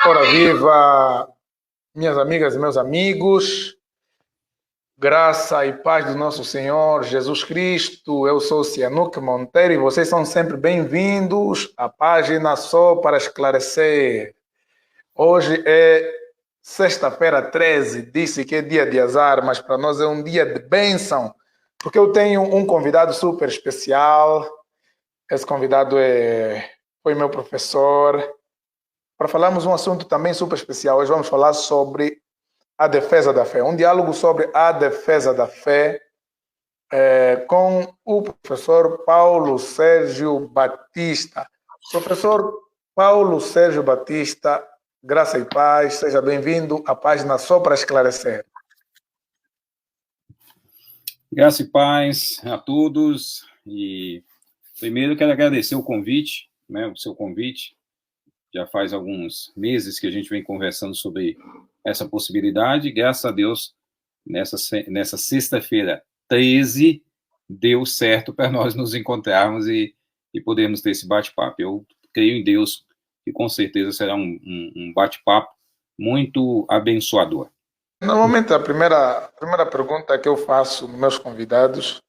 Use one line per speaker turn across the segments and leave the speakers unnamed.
Ora viva, minhas amigas e meus amigos, graça e paz do nosso Senhor Jesus Cristo. Eu sou Cianuque Monteiro e vocês são sempre bem-vindos à página Só para Esclarecer. Hoje é sexta-feira 13, disse que é dia de azar, mas para nós é um dia de bênção, porque eu tenho um convidado super especial. Esse convidado foi meu professor. Para falarmos um assunto também super especial, hoje vamos falar sobre a defesa da fé. Um diálogo sobre a defesa da fé com o professor Paulo Sérgio Batista. Professor Paulo Sérgio Batista, graça e paz, seja bem-vindo à página Só para Esclarecer.
Graça e paz a todos. E primeiro quero agradecer o convite, o seu convite. Já faz alguns meses que a gente vem conversando sobre essa possibilidade. Graças a Deus, nessa sexta-feira 13, deu certo para nós nos encontrarmos e podermos ter esse bate-papo. Eu creio em Deus que com certeza será um bate-papo muito abençoador.
Normalmente a primeira pergunta que eu faço aos meus convidados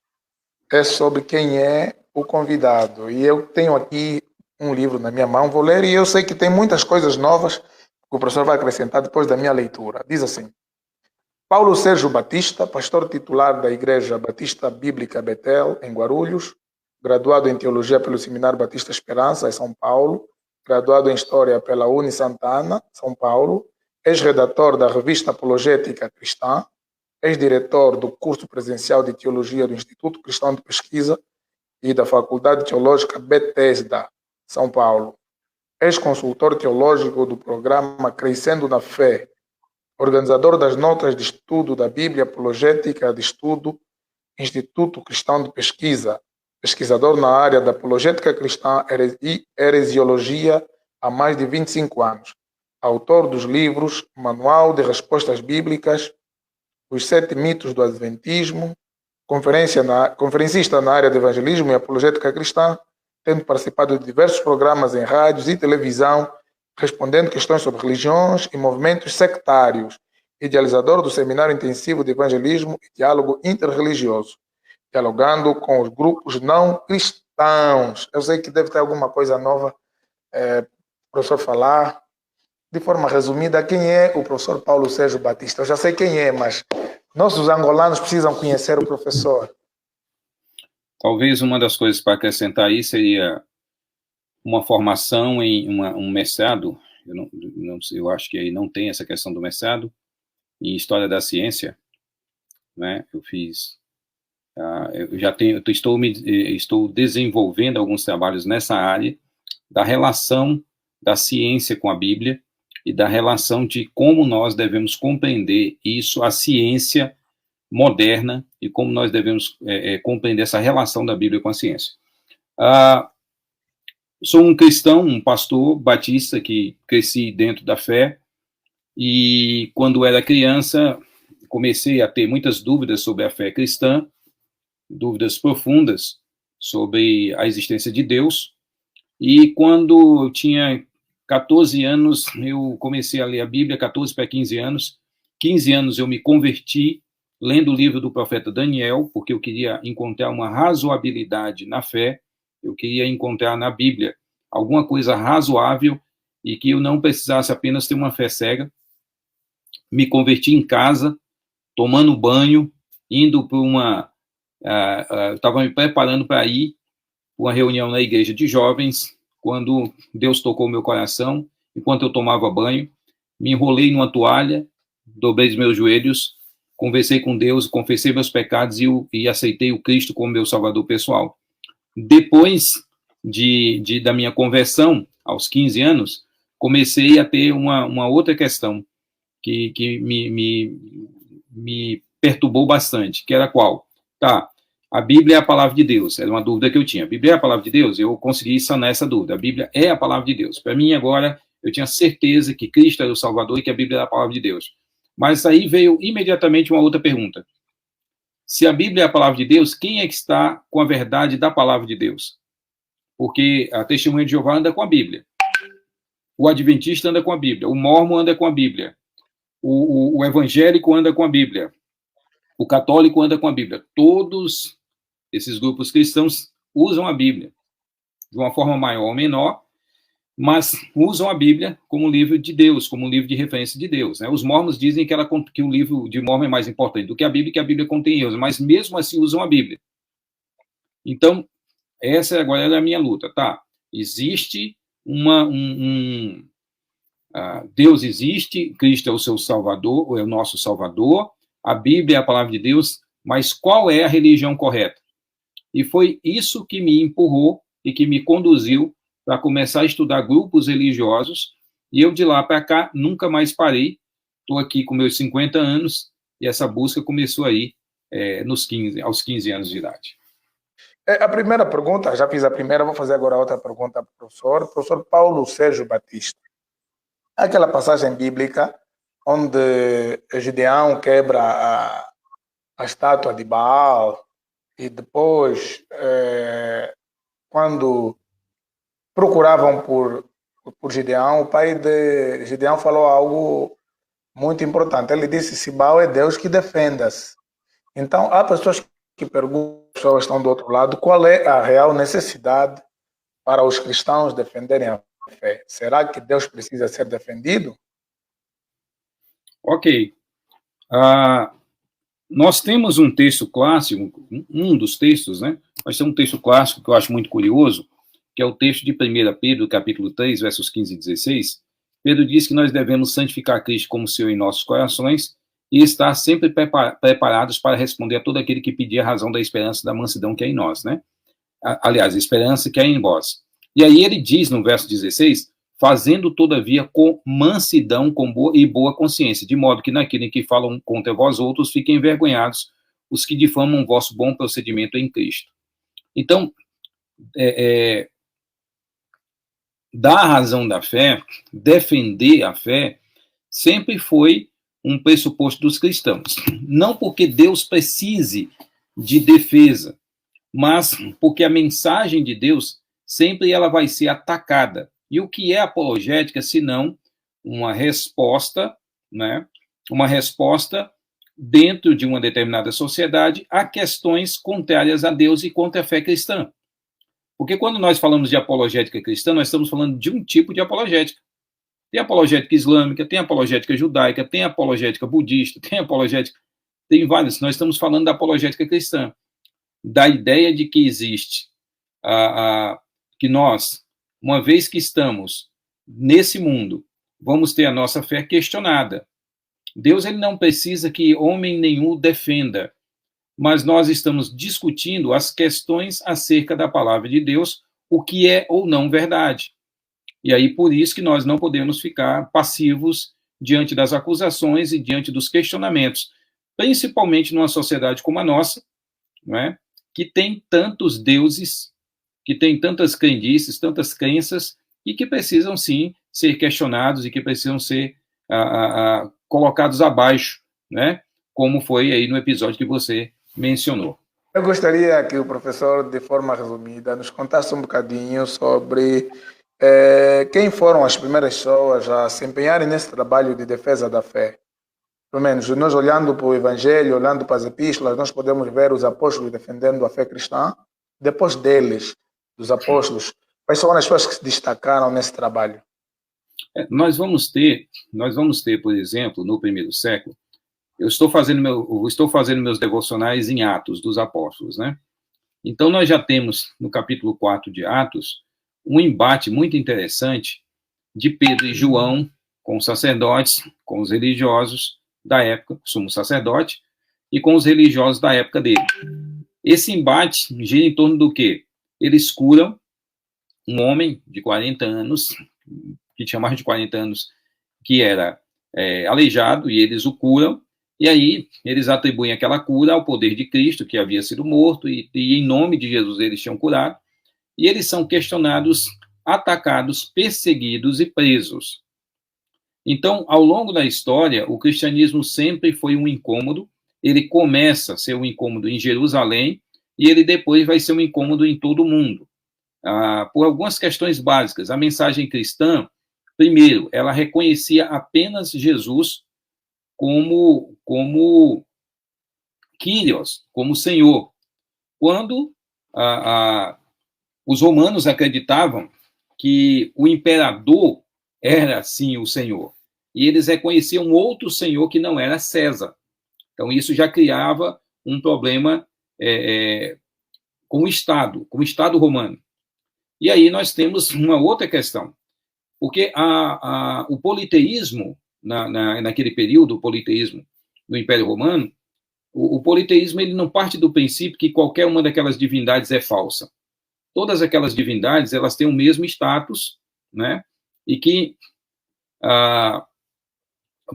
é sobre quem é o convidado. E eu tenho aqui um livro na minha mão, vou ler, e eu sei que tem muitas coisas novas que o professor vai acrescentar depois da minha leitura. Diz assim: Paulo Sérgio Batista, pastor titular da Igreja Batista Bíblica Betel, em Guarulhos, graduado em Teologia pelo Seminário Batista Esperança, em São Paulo, graduado em História pela Uni Santana, São Paulo, ex-redator da Revista Apologética Cristã, ex-diretor do curso presencial de Teologia do Instituto Cristão de Pesquisa e da Faculdade Teológica Bethesda, São Paulo, ex-consultor teológico do programa Crescendo na Fé, organizador das notas de estudo da Bíblia Apologética de Estudo, Instituto Cristão de Pesquisa, pesquisador na área da apologética cristã e heresiologia há mais de 25 anos, autor dos livros Manual de Respostas Bíblicas, Os 7 Mitos do Adventismo, conferencista na área de evangelismo e apologética cristã, tendo participado de diversos programas em rádios e televisão, respondendo questões sobre religiões e movimentos sectários, idealizador do Seminário Intensivo de Evangelismo e Diálogo Interreligioso, dialogando com os grupos não cristãos. Eu sei que deve ter alguma coisa nova, professor, falar. De forma resumida, quem é o professor Paulo Sérgio Batista? Eu já sei quem é, mas nossos angolanos precisam conhecer o professor.
Talvez uma das coisas para acrescentar aí seria uma formação em um mestrado. Eu acho que aí não tem essa questão do mestrado em História da Ciência, né? Eu fiz, estou desenvolvendo alguns trabalhos nessa área da relação da ciência com a Bíblia e da relação de como nós devemos compreender isso, a ciência moderna, e como nós devemos compreender essa relação da Bíblia com a ciência. Sou um cristão, um pastor batista que cresci dentro da fé, e quando era criança comecei a ter muitas dúvidas sobre a fé cristã, dúvidas profundas sobre a existência de Deus, e quando eu tinha 14 anos, eu comecei a ler a Bíblia, 14 para 15 anos. 15 anos eu me converti, lendo o livro do profeta Daniel, porque eu queria encontrar uma razoabilidade na fé, eu queria encontrar na Bíblia alguma coisa razoável e que eu não precisasse apenas ter uma fé cega. Me converti em casa, tomando banho, indo para estava me preparando para ir para uma reunião na igreja de jovens, quando Deus tocou meu coração, enquanto eu tomava banho, me enrolei numa toalha, dobrei os meus joelhos, conversei com Deus, confessei meus pecados e aceitei o Cristo como meu salvador pessoal. Depois da minha conversão, aos 15 anos, comecei a ter uma outra questão que me perturbou bastante, que era qual? A Bíblia é a palavra de Deus, era uma dúvida que eu tinha. A Bíblia é a palavra de Deus? Eu consegui sanar essa dúvida. A Bíblia é a palavra de Deus. Para mim, agora, eu tinha certeza que Cristo era o Salvador e que a Bíblia era a palavra de Deus. Mas aí veio imediatamente uma outra pergunta. Se a Bíblia é a palavra de Deus, quem é que está com a verdade da palavra de Deus? Porque a Testemunha de Jeová anda com a Bíblia. O adventista anda com a Bíblia, o mórmon anda com a Bíblia, o evangélico anda com a Bíblia, o católico anda com a Bíblia. Todos esses grupos cristãos usam a Bíblia, de uma forma maior ou menor, mas usam a Bíblia como um livro de Deus, como um livro de referência de Deus. Né? Os mormons dizem que o livro de Mórmon é mais importante do que a Bíblia, que a Bíblia contém erros, mas mesmo assim usam a Bíblia. Então, essa agora é a minha luta, tá? Existe Deus existe, Cristo é o seu Salvador, é o nosso Salvador, a Bíblia é a palavra de Deus, mas qual é a religião correta? E foi isso que me empurrou e que me conduziu para começar a estudar grupos religiosos, e eu de lá para cá nunca mais parei. Estou aqui com meus 50 anos, e essa busca começou aí aos 15 anos de idade.
A primeira pergunta, já fiz a primeira, vou fazer agora outra pergunta para o professor Paulo Sérgio Batista. Aquela passagem bíblica onde Gideão quebra a estátua de Baal, e depois, quando procuravam por Gideão, o pai de Gideão falou algo muito importante. Ele disse: se Baal é Deus, que defenda-se. Então, há pessoas que perguntam, pessoas estão do outro lado, qual é a real necessidade para os cristãos defenderem a fé? Será que Deus precisa ser defendido?
Ok. Nós temos um texto clássico, um dos textos, né? Nós temos um texto clássico que eu acho muito curioso, que é o texto de 1 Pedro, capítulo 3, versos 15 e 16. Pedro diz que nós devemos santificar Cristo como Senhor em nossos corações e estar sempre preparados para responder a todo aquele que pedir a razão da esperança da mansidão que é em nós, né? Aliás, a esperança que é em vós. E aí ele diz no verso 16, fazendo todavia com mansidão e boa consciência, de modo que naquilo em que falam contra vós outros fiquem envergonhados os que difamam o vosso bom procedimento em Cristo. Então, dar a razão da fé, defender a fé, sempre foi um pressuposto dos cristãos. Não porque Deus precise de defesa, mas porque a mensagem de Deus sempre ela vai ser atacada. E o que é apologética, senão uma resposta, né? Uma resposta dentro de uma determinada sociedade a questões contrárias a Deus e contra a fé cristã. Porque quando nós falamos de apologética cristã, nós estamos falando de um tipo de apologética. Tem apologética islâmica, tem apologética judaica, tem apologética budista, tem várias. Nós estamos falando da apologética cristã, da ideia de que existe, que nós, uma vez que estamos nesse mundo, vamos ter a nossa fé questionada. Deus ele não precisa que homem nenhum defenda, mas nós estamos discutindo as questões acerca da palavra de Deus, o que é ou não verdade. E aí, por isso que nós não podemos ficar passivos diante das acusações e diante dos questionamentos, principalmente numa sociedade como a nossa, não é? Que tem tantos deuses, que tem tantas crendices, tantas crenças, e que precisam, sim, ser questionados e que precisam ser colocados abaixo, né? Como foi aí no episódio que você mencionou.
Eu gostaria que o professor, de forma resumida, nos contasse um bocadinho sobre quem foram as primeiras pessoas a se empenharem nesse trabalho de defesa da fé. Pelo menos, nós olhando para o Evangelho, olhando para as epístolas, nós podemos ver os apóstolos defendendo a fé cristã. Depois deles, dos apóstolos, quais são as pessoas que se destacaram nesse trabalho?
Nós vamos ter, por exemplo, no primeiro século, eu estou fazendo meus devocionais em Atos dos Apóstolos, né? Então, nós já temos, no capítulo 4 de Atos, um embate muito interessante de Pedro e João com os sacerdotes, com os religiosos da época, sumo sacerdote, e com os religiosos da época dele. Esse embate gira em torno do quê? Eles curam um homem de 40 anos, que tinha mais de 40 anos, que era aleijado, e eles o curam, e aí eles atribuem aquela cura ao poder de Cristo, que havia sido morto, e em nome de Jesus eles tinham curado, e eles são questionados, atacados, perseguidos e presos. Então, ao longo da história, o cristianismo sempre foi um incômodo. Ele começa a ser um incômodo em Jerusalém e ele depois vai ser um incômodo em todo o mundo. Por algumas questões básicas. A mensagem cristã, Primeiro, ela reconhecia apenas Jesus como Kyrios, como Senhor. Quando os romanos acreditavam que o imperador era, sim, o Senhor. E eles reconheciam outro Senhor que não era César. Então, isso já criava um problema com o Estado romano. E aí nós temos uma outra questão, porque o politeísmo, naquele período, o politeísmo no Império Romano, o politeísmo ele não parte do princípio que qualquer uma daquelas divindades é falsa. Todas aquelas divindades elas têm o mesmo status, né? E que,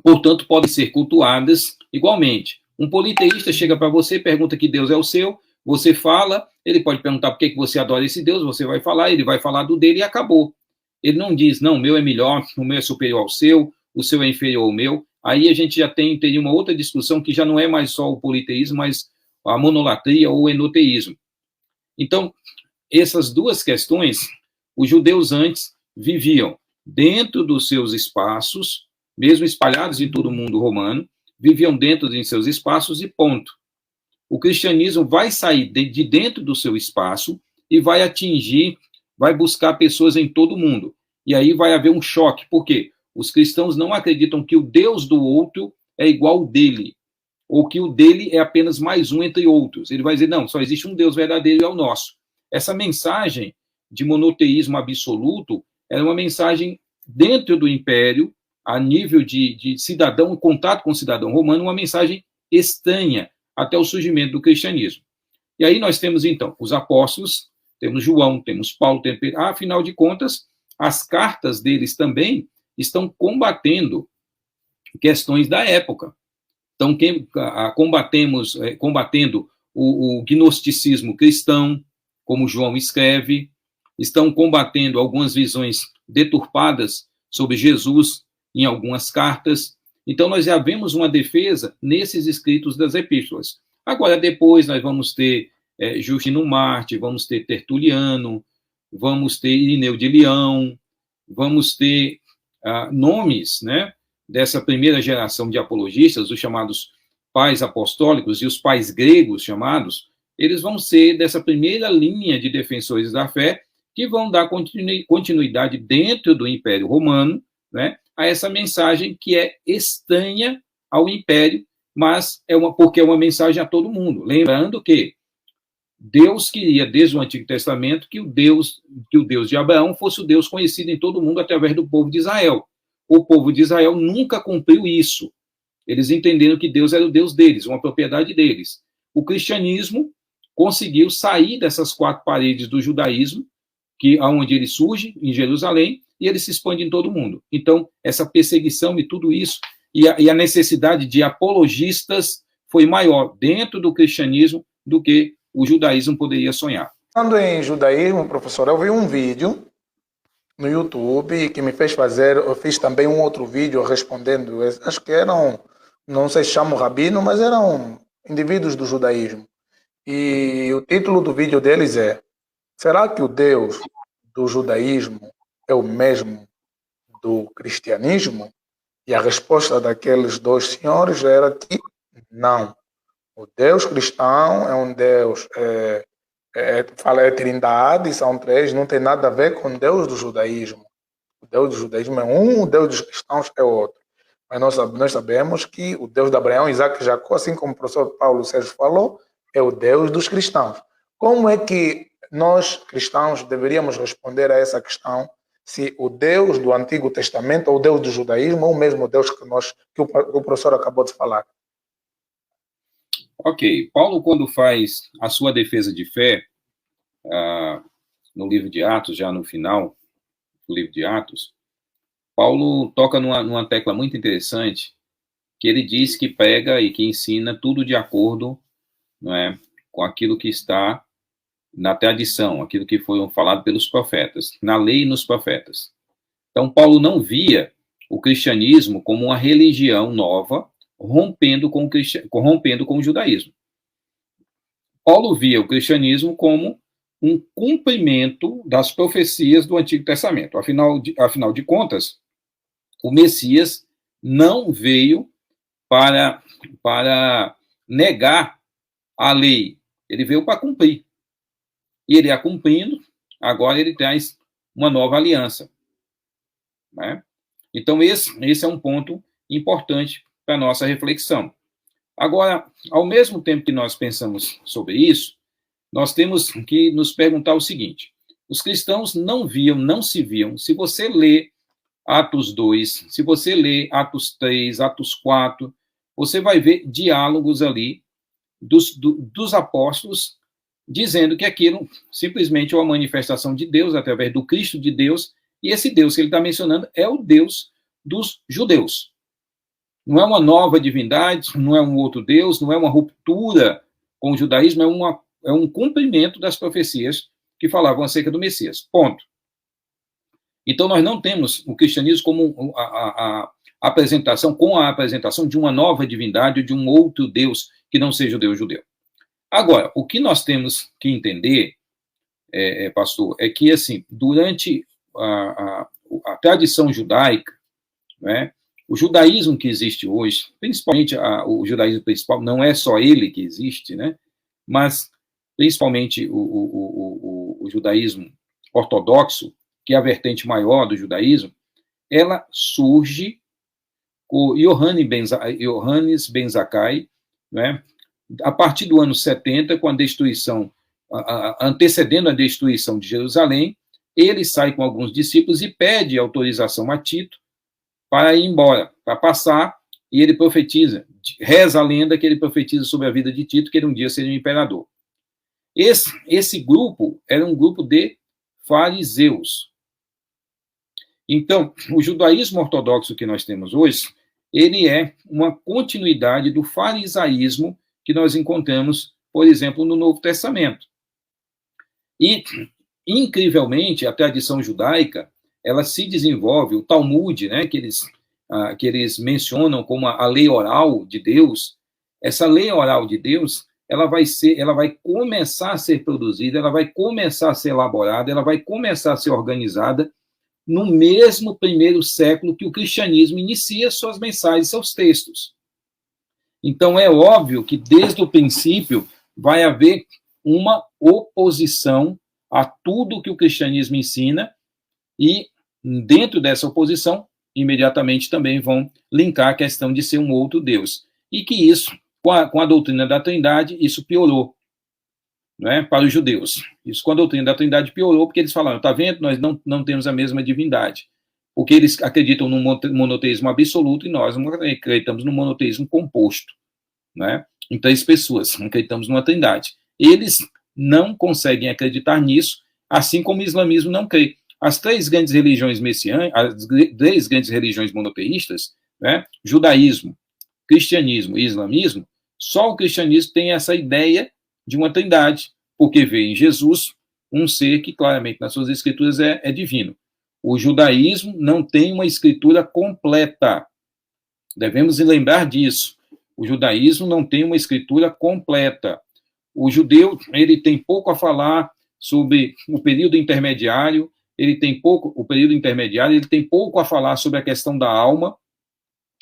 portanto, podem ser cultuadas igualmente. Um politeísta chega para você, pergunta que Deus é o seu, você fala, ele pode perguntar por que você adora esse Deus, você vai falar, ele vai falar do dele e acabou. Ele não diz, não, o meu é melhor, o meu é superior ao seu, o seu é inferior ao meu. Aí a gente já teria uma outra discussão que já não é mais só o politeísmo, mas a monolatria ou o enoteísmo. Então, essas duas questões, os judeus antes viviam dentro dos seus espaços, mesmo espalhados em todo o mundo romano, viviam dentro de seus espaços e ponto. O cristianismo vai sair de dentro do seu espaço e vai atingir, vai buscar pessoas em todo o mundo. E aí vai haver um choque. Por quê? Os cristãos não acreditam que o Deus do outro é igual ao dele, ou que o dele é apenas mais um entre outros. Ele vai dizer, não, só existe um Deus verdadeiro e é o nosso. Essa mensagem de monoteísmo absoluto era uma mensagem dentro do império, a nível de cidadão, contato com o cidadão romano, uma mensagem estranha até o surgimento do cristianismo. E aí nós temos, então, os apóstolos, temos João, temos Paulo, afinal de contas, as cartas deles também estão combatendo questões da época. Então, combatendo o gnosticismo cristão, como João escreve, estão combatendo algumas visões deturpadas sobre Jesus em algumas cartas. Então, nós já vemos uma defesa nesses escritos das epístolas. Agora, depois, nós vamos ter Justino Marte, vamos ter Tertuliano, vamos ter Irineu de Leão, vamos ter nomes, né, dessa primeira geração de apologistas, os chamados pais apostólicos e os pais gregos chamados, eles vão ser dessa primeira linha de defensores da fé que vão dar continuidade dentro do Império Romano, né, a essa mensagem que é estranha ao Império, mas porque é uma mensagem a todo mundo. Lembrando que Deus queria, desde o Antigo Testamento, que o Deus de Abraão fosse o Deus conhecido em todo mundo através do povo de Israel. O povo de Israel nunca cumpriu isso. Eles entenderam que Deus era o Deus deles, uma propriedade deles. O cristianismo conseguiu sair dessas quatro paredes do judaísmo, onde ele surge, em Jerusalém, e ele se expande em todo o mundo. Então, essa perseguição e tudo isso, e a necessidade de apologistas foi maior dentro do cristianismo do que o judaísmo poderia sonhar.
Falando em judaísmo, professor, eu vi um vídeo no YouTube que me fez fazer, eu fiz também um outro vídeo respondendo, acho que eram, não sei se chamam rabino, mas eram indivíduos do judaísmo. E o título do vídeo deles é: será que o Deus do judaísmo é o mesmo do cristianismo? E a resposta daqueles dois senhores era que não. O Deus cristão é um Deus, fala é trindade, são três, não tem nada a ver com o Deus do judaísmo. O Deus do judaísmo é um, o Deus dos cristãos é outro. Mas nós sabemos que o Deus de Abraão, Isaac e Jacó, assim como o professor Paulo Sérgio falou, é o Deus dos cristãos. Como é que nós, cristãos, deveríamos responder a essa questão se o Deus do Antigo Testamento ou o Deus do judaísmo é o mesmo Deus que o professor acabou de falar?
Ok. Paulo, quando faz a sua defesa de fé, no livro de Atos, já no final do livro de Atos, Paulo toca numa tecla muito interessante, que ele diz que prega e que ensina tudo de acordo, não é, com aquilo que está na tradição, aquilo que foi falado pelos profetas, na lei e nos profetas. Então, Paulo não via o cristianismo como uma religião nova, rompendo com o judaísmo. Paulo via o cristianismo como um cumprimento das profecias do Antigo Testamento. Afinal de contas, o Messias não veio para negar a lei, ele veio para cumprir. E ele a cumprindo, agora ele traz uma nova aliança. Né? Então, esse é um ponto importante para a nossa reflexão. Agora, ao mesmo tempo que nós pensamos sobre isso, nós temos que nos perguntar o seguinte: os cristãos não se viam. Se você lê Atos 2, se você lê Atos 3, Atos 4, você vai ver diálogos ali dos apóstolos dizendo que aquilo simplesmente é uma manifestação de Deus através do Cristo de Deus, e esse Deus que ele está mencionando é o Deus dos judeus. Não é uma nova divindade, não é um outro Deus, não é uma ruptura com o judaísmo, é um cumprimento das profecias que falavam acerca do Messias. Ponto. Então, nós não temos o cristianismo como a apresentação de uma nova divindade ou de um outro Deus que não seja o Deus judeu. Agora, o que nós temos que entender, pastor, é que, assim, durante a tradição judaica, né, o judaísmo que existe hoje, principalmente o judaísmo principal, não é só ele que existe, né, mas principalmente o judaísmo ortodoxo, que é a vertente maior do judaísmo, ela surge com Yohanes Ben Zakkai, né, a partir do ano 70, com a destruição, antecedendo a destruição de Jerusalém, ele sai com alguns discípulos e pede autorização a Tito para ir embora, para passar, e ele profetiza, reza a lenda que ele profetiza sobre a vida de Tito, que ele um dia seria um imperador. Esse grupo era um grupo de fariseus. Então, o judaísmo ortodoxo que nós temos hoje, ele é uma continuidade do farisaísmo que nós encontramos, por exemplo, no Novo Testamento. E, incrivelmente, a tradição judaica, ela se desenvolve, o Talmud, né, que eles mencionam como a lei oral de Deus, essa lei oral de Deus, ela vai começar a ser produzida, ela vai começar a ser elaborada, ela vai começar a ser organizada no mesmo primeiro século que o cristianismo inicia suas mensagens, seus textos. Então, é óbvio que, desde o princípio, vai haver uma oposição a tudo que o cristianismo ensina e, dentro dessa oposição, imediatamente também vão linkar a questão de ser um outro Deus. E que isso, com a doutrina da Trindade, isso piorou, né, para os judeus. Isso com a doutrina da Trindade piorou, porque eles falaram, está vendo, nós não temos a mesma divindade. Porque eles acreditam no monoteísmo absoluto e nós acreditamos no monoteísmo composto, né? Em 3 pessoas, acreditamos numa trindade. Eles não conseguem acreditar nisso, assim como o islamismo não crê. As 3 grandes religiões messiânicas, as 3 grandes religiões monoteístas, né? Judaísmo, cristianismo e islamismo, só o cristianismo tem essa ideia de uma trindade, porque vê em Jesus um ser que claramente nas suas escrituras é divino. O judaísmo não tem uma escritura completa. Devemos lembrar disso. O judaísmo não tem uma escritura completa. O judeu, ele tem pouco a falar sobre o período intermediário, ele tem pouco a falar sobre a questão da alma.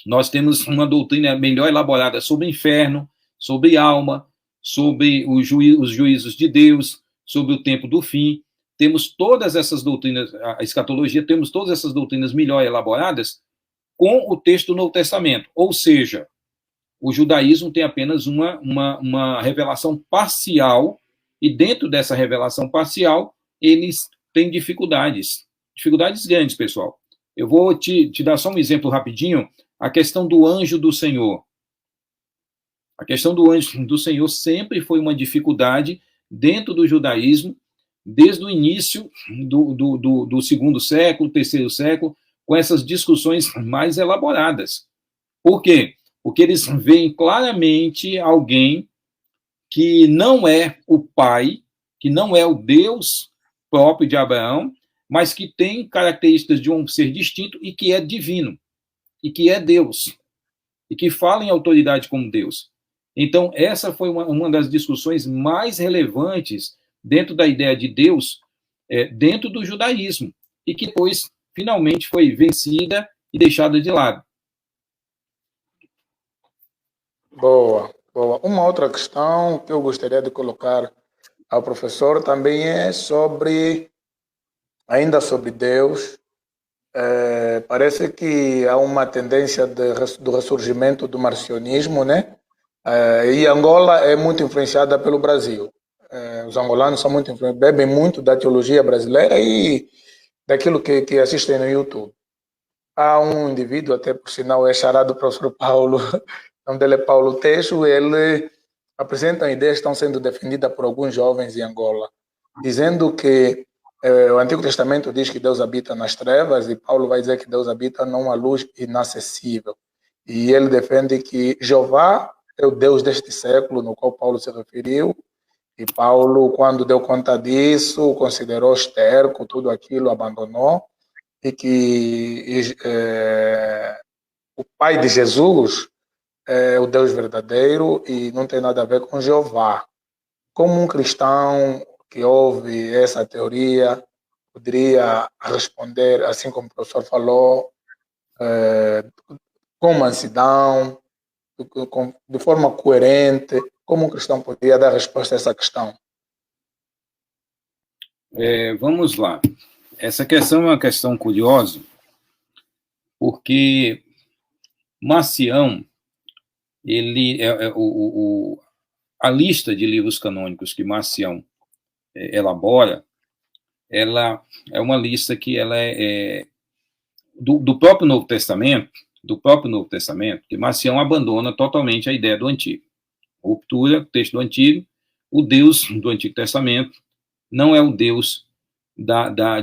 Nós temos uma doutrina melhor elaborada sobre o inferno, sobre alma, sobre os juízos de Deus, sobre o tempo do fim. Temos todas essas doutrinas, a escatologia, temos todas essas doutrinas melhor elaboradas com o texto do Novo Testamento. Ou seja, o judaísmo tem apenas uma revelação parcial, e dentro dessa revelação parcial, eles têm dificuldades grandes, pessoal. Eu vou te dar só um exemplo rapidinho, a questão do anjo do Senhor. A questão do anjo do Senhor sempre foi uma dificuldade dentro do judaísmo, desde o início do 2º século, 3º século, com essas discussões mais elaboradas. Por quê? Porque eles veem claramente alguém que não é o pai, que não é o Deus próprio de Abraão, mas que tem características de um ser distinto e que é divino, e que é Deus, e que fala em autoridade como Deus. Então, essa foi uma das discussões mais relevantes dentro da ideia de Deus, dentro do judaísmo, e que depois, finalmente, foi vencida e deixada de lado.
Boa, boa. Uma outra questão que eu gostaria de colocar ao professor também é ainda sobre Deus. Parece que há uma tendência do ressurgimento do marcionismo, né? E Angola é muito influenciada pelo Brasil. Os angolanos são muito bebem muito da teologia brasileira e daquilo que assistem no YouTube. Há um indivíduo, até por sinal é charado do professor Paulo, o nome dele é Paulo Teixo, ele apresenta ideias que estão sendo defendidas por alguns jovens em Angola, dizendo que o Antigo Testamento diz que Deus habita nas trevas e Paulo vai dizer que Deus habita numa luz inacessível. E ele defende que Jeová é o Deus deste século no qual Paulo se referiu, e Paulo, quando deu conta disso, considerou esterco, tudo aquilo, abandonou, e que o Pai de Jesus é o Deus verdadeiro e não tem nada a ver com Jeová. Como um cristão que ouve essa teoria poderia responder, assim como o professor falou, com mansidão, de forma coerente, como um cristão poderia dar resposta a essa questão?
Vamos lá. Essa questão é uma questão curiosa, porque Marcião, ele a lista de livros canônicos que Marcião elabora, ela é uma lista que ela do próprio Novo Testamento, que Marcião abandona totalmente a ideia do Antigo. Ruptura, texto do Antigo, o Deus do Antigo Testamento não é o Deus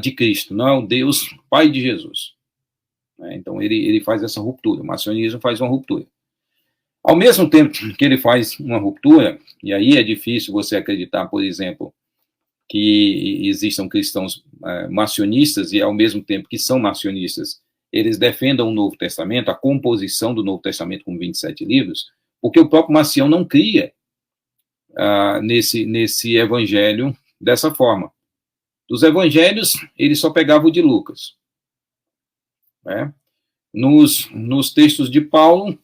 de Cristo, não é o Deus Pai de Jesus. Então, ele faz essa ruptura, o marcionismo faz uma ruptura. Ao mesmo tempo que ele faz uma ruptura, e aí é difícil você acreditar, por exemplo, que existam cristãos marcionistas e, ao mesmo tempo que são marcionistas, eles defendam o Novo Testamento, a composição do Novo Testamento com 27 livros, porque o próprio Marcião não cria nesse evangelho dessa forma. Dos evangelhos, ele só pegava o de Lucas. Né? Nos textos de Paulo,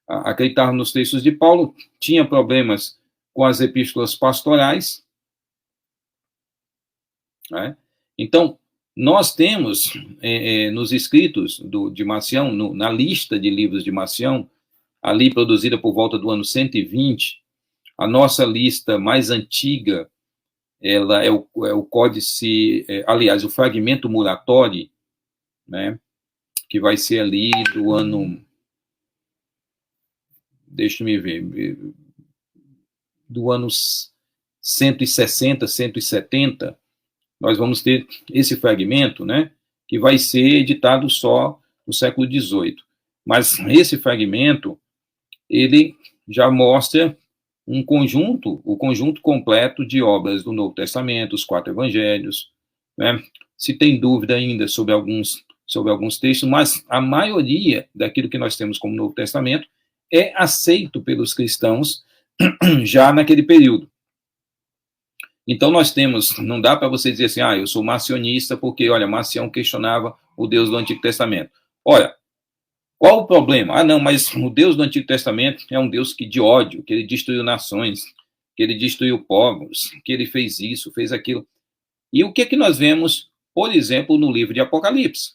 acreditavam nos textos de Paulo, tinha problemas com as epístolas pastorais. Né? Então, nós temos nos escritos de Marcião, na lista de livros de Marcião, ali produzida por volta do ano 120, a nossa lista mais antiga, ela é o códice, aliás, o fragmento Muratori, né, que vai ser ali do ano, deixa-me ver, do ano 160, 170, nós vamos ter esse fragmento, né, que vai ser editado só no século XVIII. Mas esse fragmento, ele já mostra o conjunto completo de obras do Novo Testamento, os 4 evangelhos, né? Se tem dúvida ainda sobre alguns textos, mas a maioria daquilo que nós temos como Novo Testamento é aceito pelos cristãos já naquele período. Então nós temos, não dá para você dizer assim, eu sou marcionista porque, olha, Marcião questionava o Deus do Antigo Testamento. Olha, qual o problema? Não, mas o Deus do Antigo Testamento é um Deus de ódio, que ele destruiu nações, que ele destruiu povos, que ele fez isso, fez aquilo. E o que nós vemos, por exemplo, no livro de Apocalipse?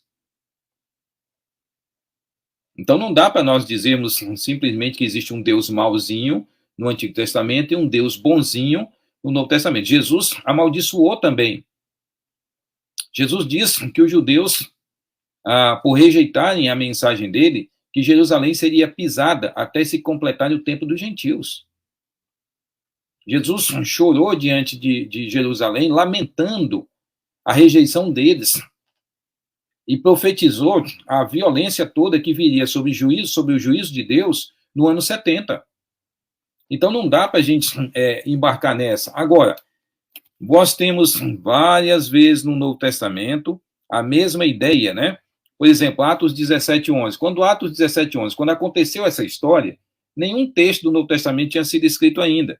Então não dá para nós dizermos simplesmente que existe um Deus mauzinho no Antigo Testamento e um Deus bonzinho no Novo Testamento. Jesus amaldiçoou também. Jesus diz que os judeus, por rejeitarem a mensagem dele, que Jerusalém seria pisada até se completar o tempo dos gentios. Jesus chorou diante de Jerusalém, lamentando a rejeição deles, e profetizou a violência toda que viria sobre o juízo de Deus no ano 70. Então não dá para a gente embarcar nessa. Agora, nós temos várias vezes no Novo Testamento a mesma ideia, né? Por exemplo, Atos 17:11. Quando aconteceu essa história, nenhum texto do Novo Testamento tinha sido escrito ainda.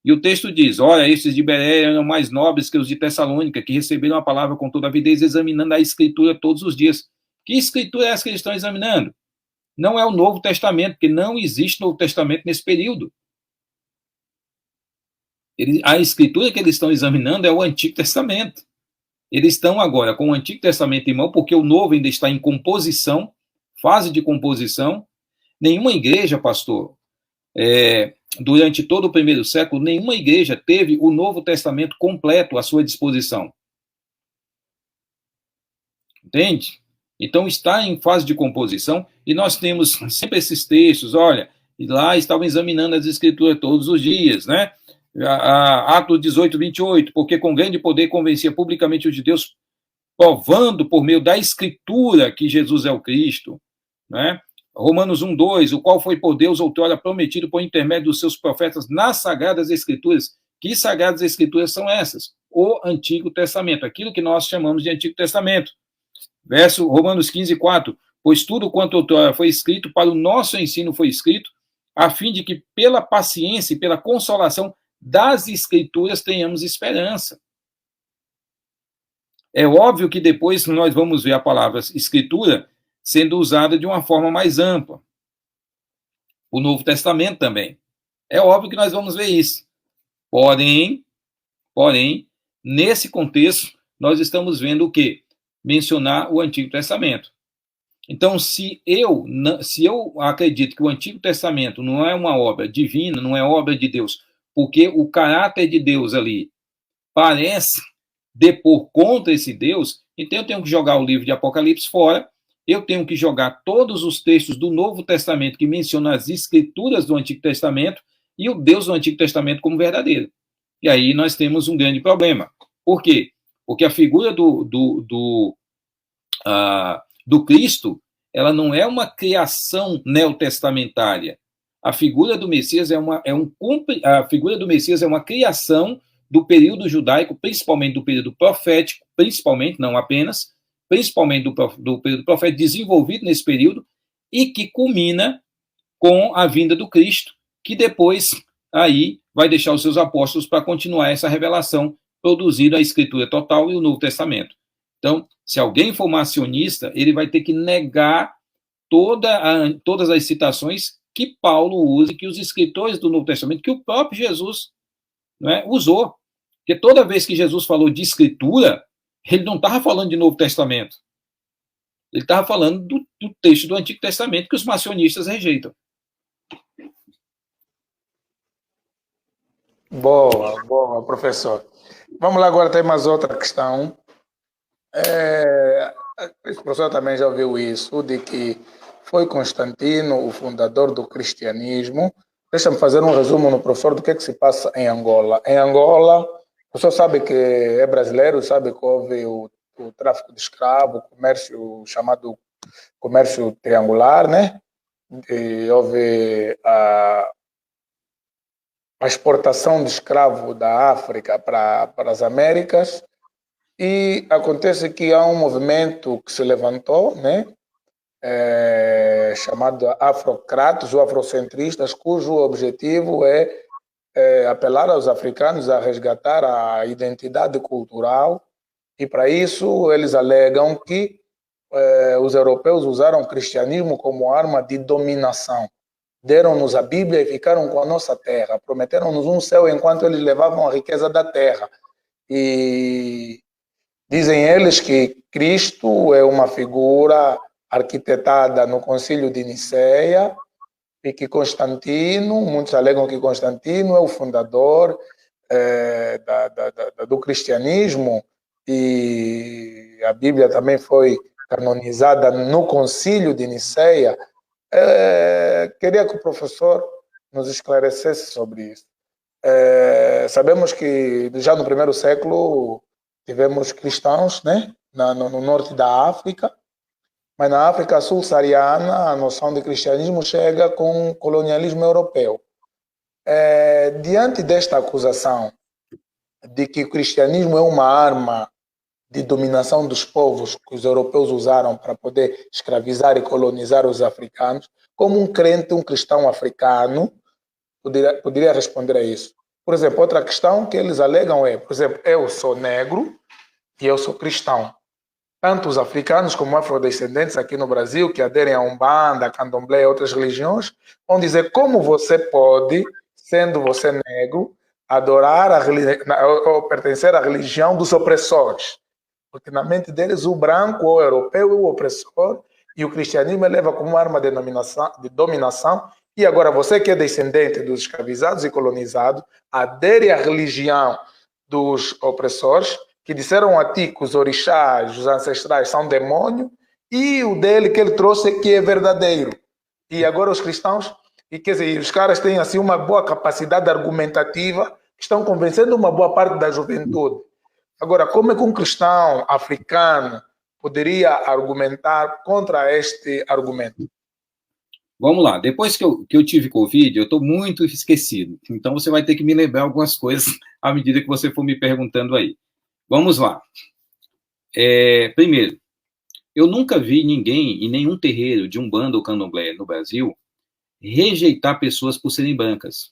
E o texto diz, olha, estes de Bereia eram mais nobres que os de Tessalônica, que receberam a palavra com toda avidez, examinando a Escritura todos os dias. Que Escritura é essa que eles estão examinando? Não é o Novo Testamento, porque não existe Novo Testamento nesse período. A Escritura que eles estão examinando é o Antigo Testamento. Eles estão agora com o Antigo Testamento em mão, porque o Novo ainda está em composição, fase de composição. Nenhuma igreja, pastor, durante todo o primeiro século, nenhuma igreja teve o Novo Testamento completo à sua disposição. Entende? Então, está em fase de composição, e nós temos sempre esses textos, olha, lá estavam examinando as Escrituras todos os dias, né? Atos 18, 28, porque com grande poder convencia publicamente os judeus, provando por meio da Escritura que Jesus é o Cristo, né? Romanos 1, 2, o qual foi por Deus outrora prometido por intermédio dos seus profetas nas Sagradas Escrituras. Que Sagradas Escrituras são essas? O Antigo Testamento, aquilo que nós chamamos de Antigo Testamento. Verso Romanos 15, 4, pois tudo quanto outrora foi escrito, para o nosso ensino foi escrito, a fim de que pela paciência e pela consolação das Escrituras tenhamos esperança. É óbvio que depois nós vamos ver a palavra Escritura sendo usada de uma forma mais ampla. O Novo Testamento também. É óbvio que nós vamos ver isso. Porém, nesse contexto, nós estamos vendo o quê? Mencionar o Antigo Testamento. Então, se eu acredito que o Antigo Testamento não é uma obra divina, não é obra de Deus, porque o caráter de Deus ali parece depor contra esse Deus, então eu tenho que jogar o livro de Apocalipse fora, eu tenho que jogar todos os textos do Novo Testamento que mencionam as Escrituras do Antigo Testamento e o Deus do Antigo Testamento como verdadeiro. E aí nós temos um grande problema. Por quê? Porque a figura do Cristo, ela não é uma criação neotestamentária. A figura do Messias a figura do Messias é uma criação do período judaico, principalmente do período profético, principalmente, não apenas, principalmente do período profético, desenvolvido nesse período, e que culmina com a vinda do Cristo, que depois aí vai deixar os seus apóstolos para continuar essa revelação, produzindo a Escritura total e o Novo Testamento. Então, se alguém for macionista, ele vai ter que negar todas as citações que Paulo usa, que os escritores do Novo Testamento, que o próprio Jesus, né, usou. Porque toda vez que Jesus falou de Escritura, ele não estava falando de Novo Testamento. Ele estava falando do texto do Antigo Testamento que os macionistas rejeitam.
Boa, professor. Vamos lá, agora tem mais outra questão. O professor também já ouviu isso, de que foi Constantino o fundador do cristianismo. Deixa-me fazer um resumo no professor do que se passa em Angola. Em Angola, o professor sabe que é brasileiro, sabe que houve o tráfico de escravo, o chamado comércio triangular, né? E houve a exportação de escravo da África para as Américas, e acontece que há um movimento que se levantou, né? Chamado afrocratos ou afrocentristas, cujo objetivo é apelar aos africanos a resgatar a identidade cultural, e para isso eles alegam que os europeus usaram o cristianismo como arma de dominação. Deram-nos a Bíblia e ficaram com a nossa terra, prometeram-nos um céu enquanto eles levavam a riqueza da terra. E dizem eles que Cristo é uma figura arquitetada no Concílio de Niceia, e que Constantino, muitos alegam que Constantino é o fundador do cristianismo, e a Bíblia também foi canonizada no Concílio de Niceia. Queria que o professor nos esclarecesse sobre isso. Sabemos que já no primeiro século tivemos cristãos, né, no norte da África, mas na África subsaariana a noção de cristianismo chega com o colonialismo europeu. Diante desta acusação de que o cristianismo é uma arma de dominação dos povos que os europeus usaram para poder escravizar e colonizar os africanos, como um crente, um cristão africano, poderia responder a isso? Por exemplo, outra questão que eles alegam é, por exemplo, eu sou negro e eu sou cristão. Tanto os africanos como afrodescendentes aqui no Brasil, que aderem a Umbanda, a Candomblé e outras religiões, vão dizer como você pode, sendo você negro, adorar ou pertencer à religião dos opressores. Porque na mente deles, o branco ou o europeu é o opressor e o cristianismo leva como arma de dominação. E agora você que é descendente dos escravizados e colonizados, adere à religião dos opressores, que disseram a ti que os orixás, os ancestrais são demônio, e o dele que ele trouxe é que é verdadeiro. E agora os cristãos, e quer dizer, os caras têm assim uma boa capacidade argumentativa, estão convencendo uma boa parte da juventude. Agora, como é que um cristão africano poderia argumentar contra este argumento?
Vamos lá, depois que eu tive Covid, eu estou muito esquecido, então você vai ter que me lembrar algumas coisas à medida que você for me perguntando aí. Vamos lá. Primeiro, eu nunca vi ninguém em nenhum terreiro de Umbanda ou Candomblé no Brasil rejeitar pessoas por serem brancas.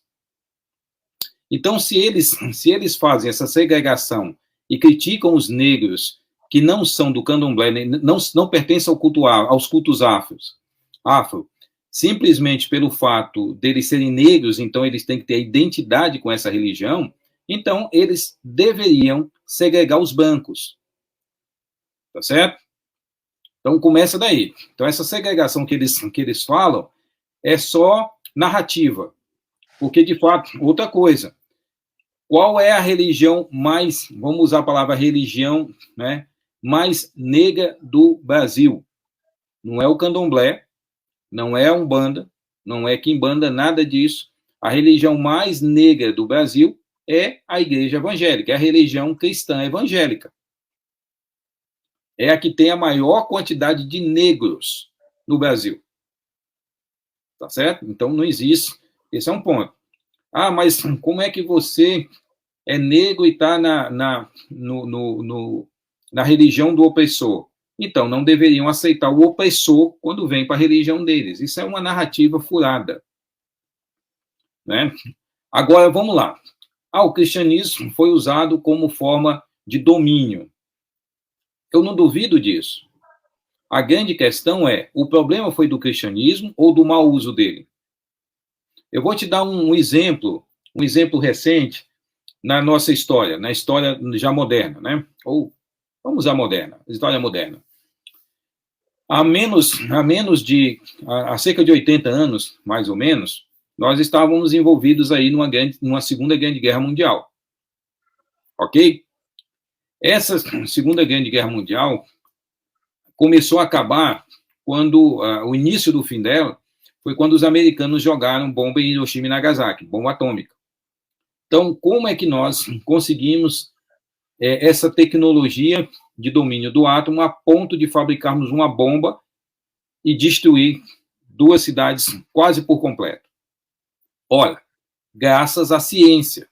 Então, se eles fazem essa segregação e criticam os negros que não são do Candomblé, não pertencem aos cultos afro, simplesmente pelo fato deles serem negros, então eles têm que ter identidade com essa religião, então eles deveriam segregar os brancos. Tá certo? Então começa daí. Então essa segregação que eles falam é só narrativa. Porque, de fato, outra coisa, qual é a religião mais, vamos usar a palavra religião, né, mais negra do Brasil? Não é o Candomblé, não é a Umbanda, não é Quimbanda, nada disso. A religião mais negra do Brasil é a Igreja Evangélica, é a religião cristã evangélica. É a que tem a maior quantidade de negros no Brasil. Tá certo? Então, não existe. Esse é um ponto. Ah, mas como é que você é negro e está na religião do opressor? Então, não deveriam aceitar o opressor quando vem para a religião deles. Isso é uma narrativa furada. Né? Agora, vamos lá. O cristianismo foi usado como forma de domínio. Eu não duvido disso. A grande questão é, o problema foi do cristianismo ou do mau uso dele? Eu vou te dar um exemplo recente na nossa história, na história já moderna, né? Ou, vamos usar moderna, história moderna. Há cerca de 80 anos, mais ou menos, nós estávamos envolvidos aí numa Segunda Grande Guerra Mundial. Ok? Essa Segunda Grande Guerra Mundial começou a acabar quando o início do fim dela foi quando os americanos jogaram bomba em Hiroshima e Nagasaki, bomba atômica. Então, como é que nós conseguimos essa tecnologia de domínio do átomo a ponto de fabricarmos uma bomba e destruir 2 cidades quase por completo? Olha, graças à ciência.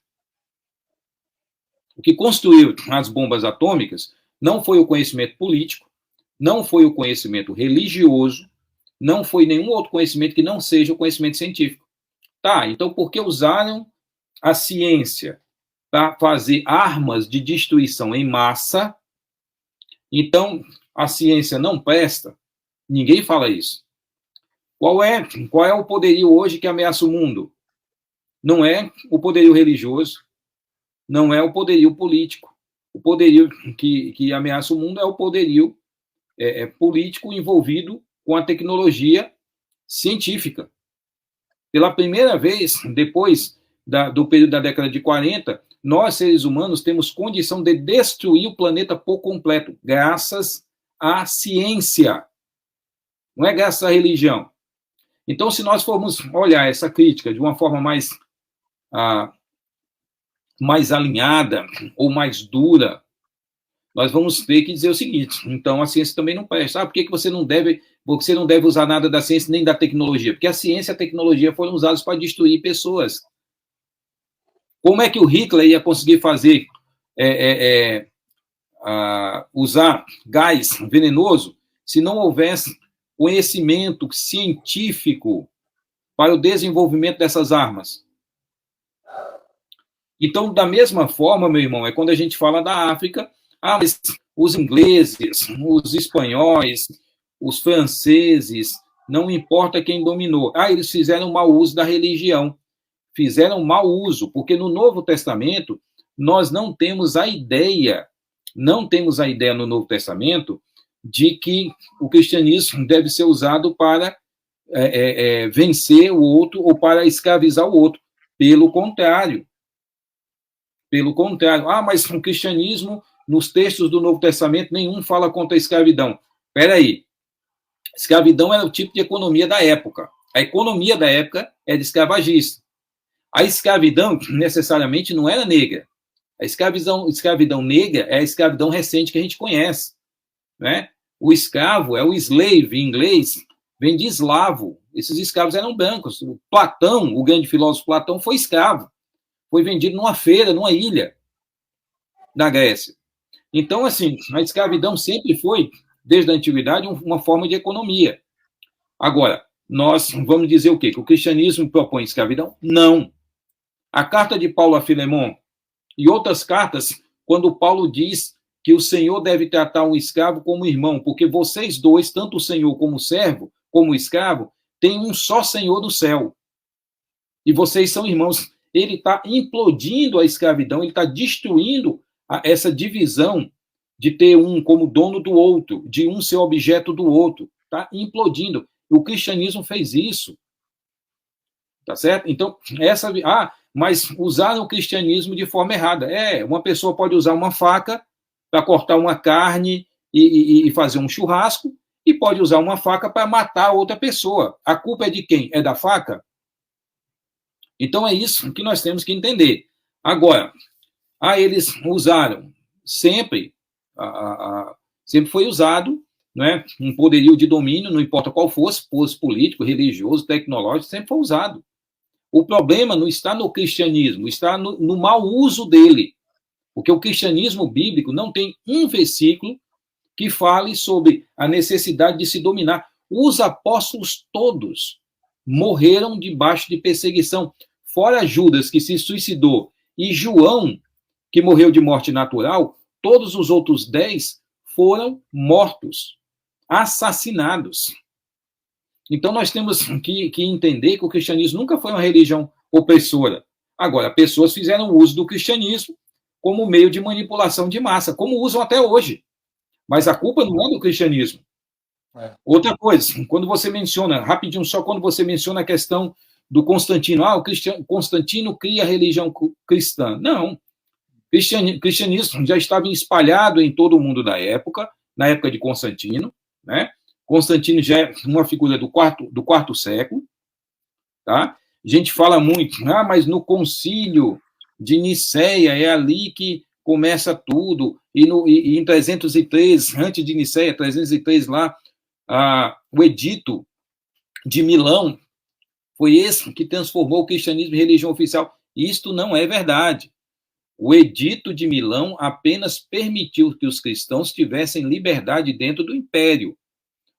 O que construiu as bombas atômicas não foi o conhecimento político, não foi o conhecimento religioso, não foi nenhum outro conhecimento que não seja o conhecimento científico. Tá, então por que usaram a ciência para fazer armas de destruição em massa? Então, a ciência não presta? Ninguém fala isso. Qual é o poderio hoje que ameaça o mundo? Não é o poderio religioso, não é o poderio político. O poderio que ameaça o mundo é o poderio político envolvido com a tecnologia científica. Pela primeira vez, depois do período da década de 40, nós, seres humanos, temos condição de destruir o planeta por completo, graças à ciência. Não é graças à religião. Então, se nós formos olhar essa crítica de uma forma mais alinhada ou mais dura, nós vamos ter que dizer o seguinte: então a ciência também não presta. Por que você não deve usar nada da ciência nem da tecnologia? Porque a ciência e a tecnologia foram usadas para destruir pessoas. Como é que o Hitler ia conseguir fazer usar gás venenoso se não houvesse conhecimento científico para o desenvolvimento dessas armas? Então, da mesma forma, meu irmão, é quando a gente fala da África, mas os ingleses, os espanhóis, os franceses, não importa quem dominou. Eles fizeram mau uso da religião. Fizeram mau uso, porque no Novo Testamento nós não temos a ideia no Novo Testamento de que o cristianismo deve ser usado para vencer o outro ou para escravizar o outro. Pelo contrário. Mas o cristianismo, nos textos do Novo Testamento, nenhum fala contra a escravidão. Espera aí. Escravidão era o tipo de economia da época. A economia da época era escravagista. A escravidão, necessariamente, não era negra. A escravidão negra é a escravidão recente que a gente conhece. Né? O escravo é o slave, em inglês, vem de eslavo. Esses escravos eram brancos. O Platão, o grande filósofo Platão, foi escravo. Foi vendido numa feira, numa ilha da Grécia. Então, assim, a escravidão sempre foi, desde a antiguidade, uma forma de economia. Agora, nós vamos dizer o quê? Que o cristianismo propõe escravidão? Não. A carta de Paulo a Filemon e outras cartas, quando Paulo diz que o Senhor deve tratar um escravo como irmão, porque vocês dois, tanto o Senhor como o servo, como o escravo, têm um só Senhor do céu. E vocês são irmãos. Ele está implodindo a escravidão, ele está destruindo essa divisão de ter um como dono do outro, de um ser objeto do outro. Está implodindo. O cristianismo fez isso. Tá certo? Então, mas usaram o cristianismo de forma errada. Uma pessoa pode usar uma faca para cortar uma carne e fazer um churrasco, e pode usar uma faca para matar outra pessoa. A culpa é de quem? É da faca? Então, é isso que nós temos que entender. Agora, eles usaram sempre, sempre foi usado, né, um poderio de domínio, não importa qual fosse político, religioso, tecnológico, sempre foi usado. O problema não está no cristianismo, está no mau uso dele. Porque o cristianismo bíblico não tem um versículo que fale sobre a necessidade de se dominar. Os apóstolos todos morreram debaixo de perseguição. Fora Judas, que se suicidou, e João, que morreu de morte natural, todos os outros 10 foram mortos, assassinados. Então, nós temos que entender que o cristianismo nunca foi uma religião opressora. Agora, pessoas fizeram uso do cristianismo como meio de manipulação de massa, como usam até hoje. Mas a culpa não é do cristianismo. Outra coisa, quando você menciona, rapidinho só, quando você menciona a questão do Constantino, o Constantino cria a religião cristã. Não. O cristianismo já estava espalhado em todo o mundo da época, na época de Constantino, né? Constantino já é uma figura do quarto século, tá? A gente fala muito, mas no concílio de Niceia é ali que começa tudo, e em 303, antes de Niceia, 303 lá, o edito de Milão foi esse que transformou o cristianismo em religião oficial. Isto não é verdade. O edito de Milão apenas permitiu que os cristãos tivessem liberdade dentro do império.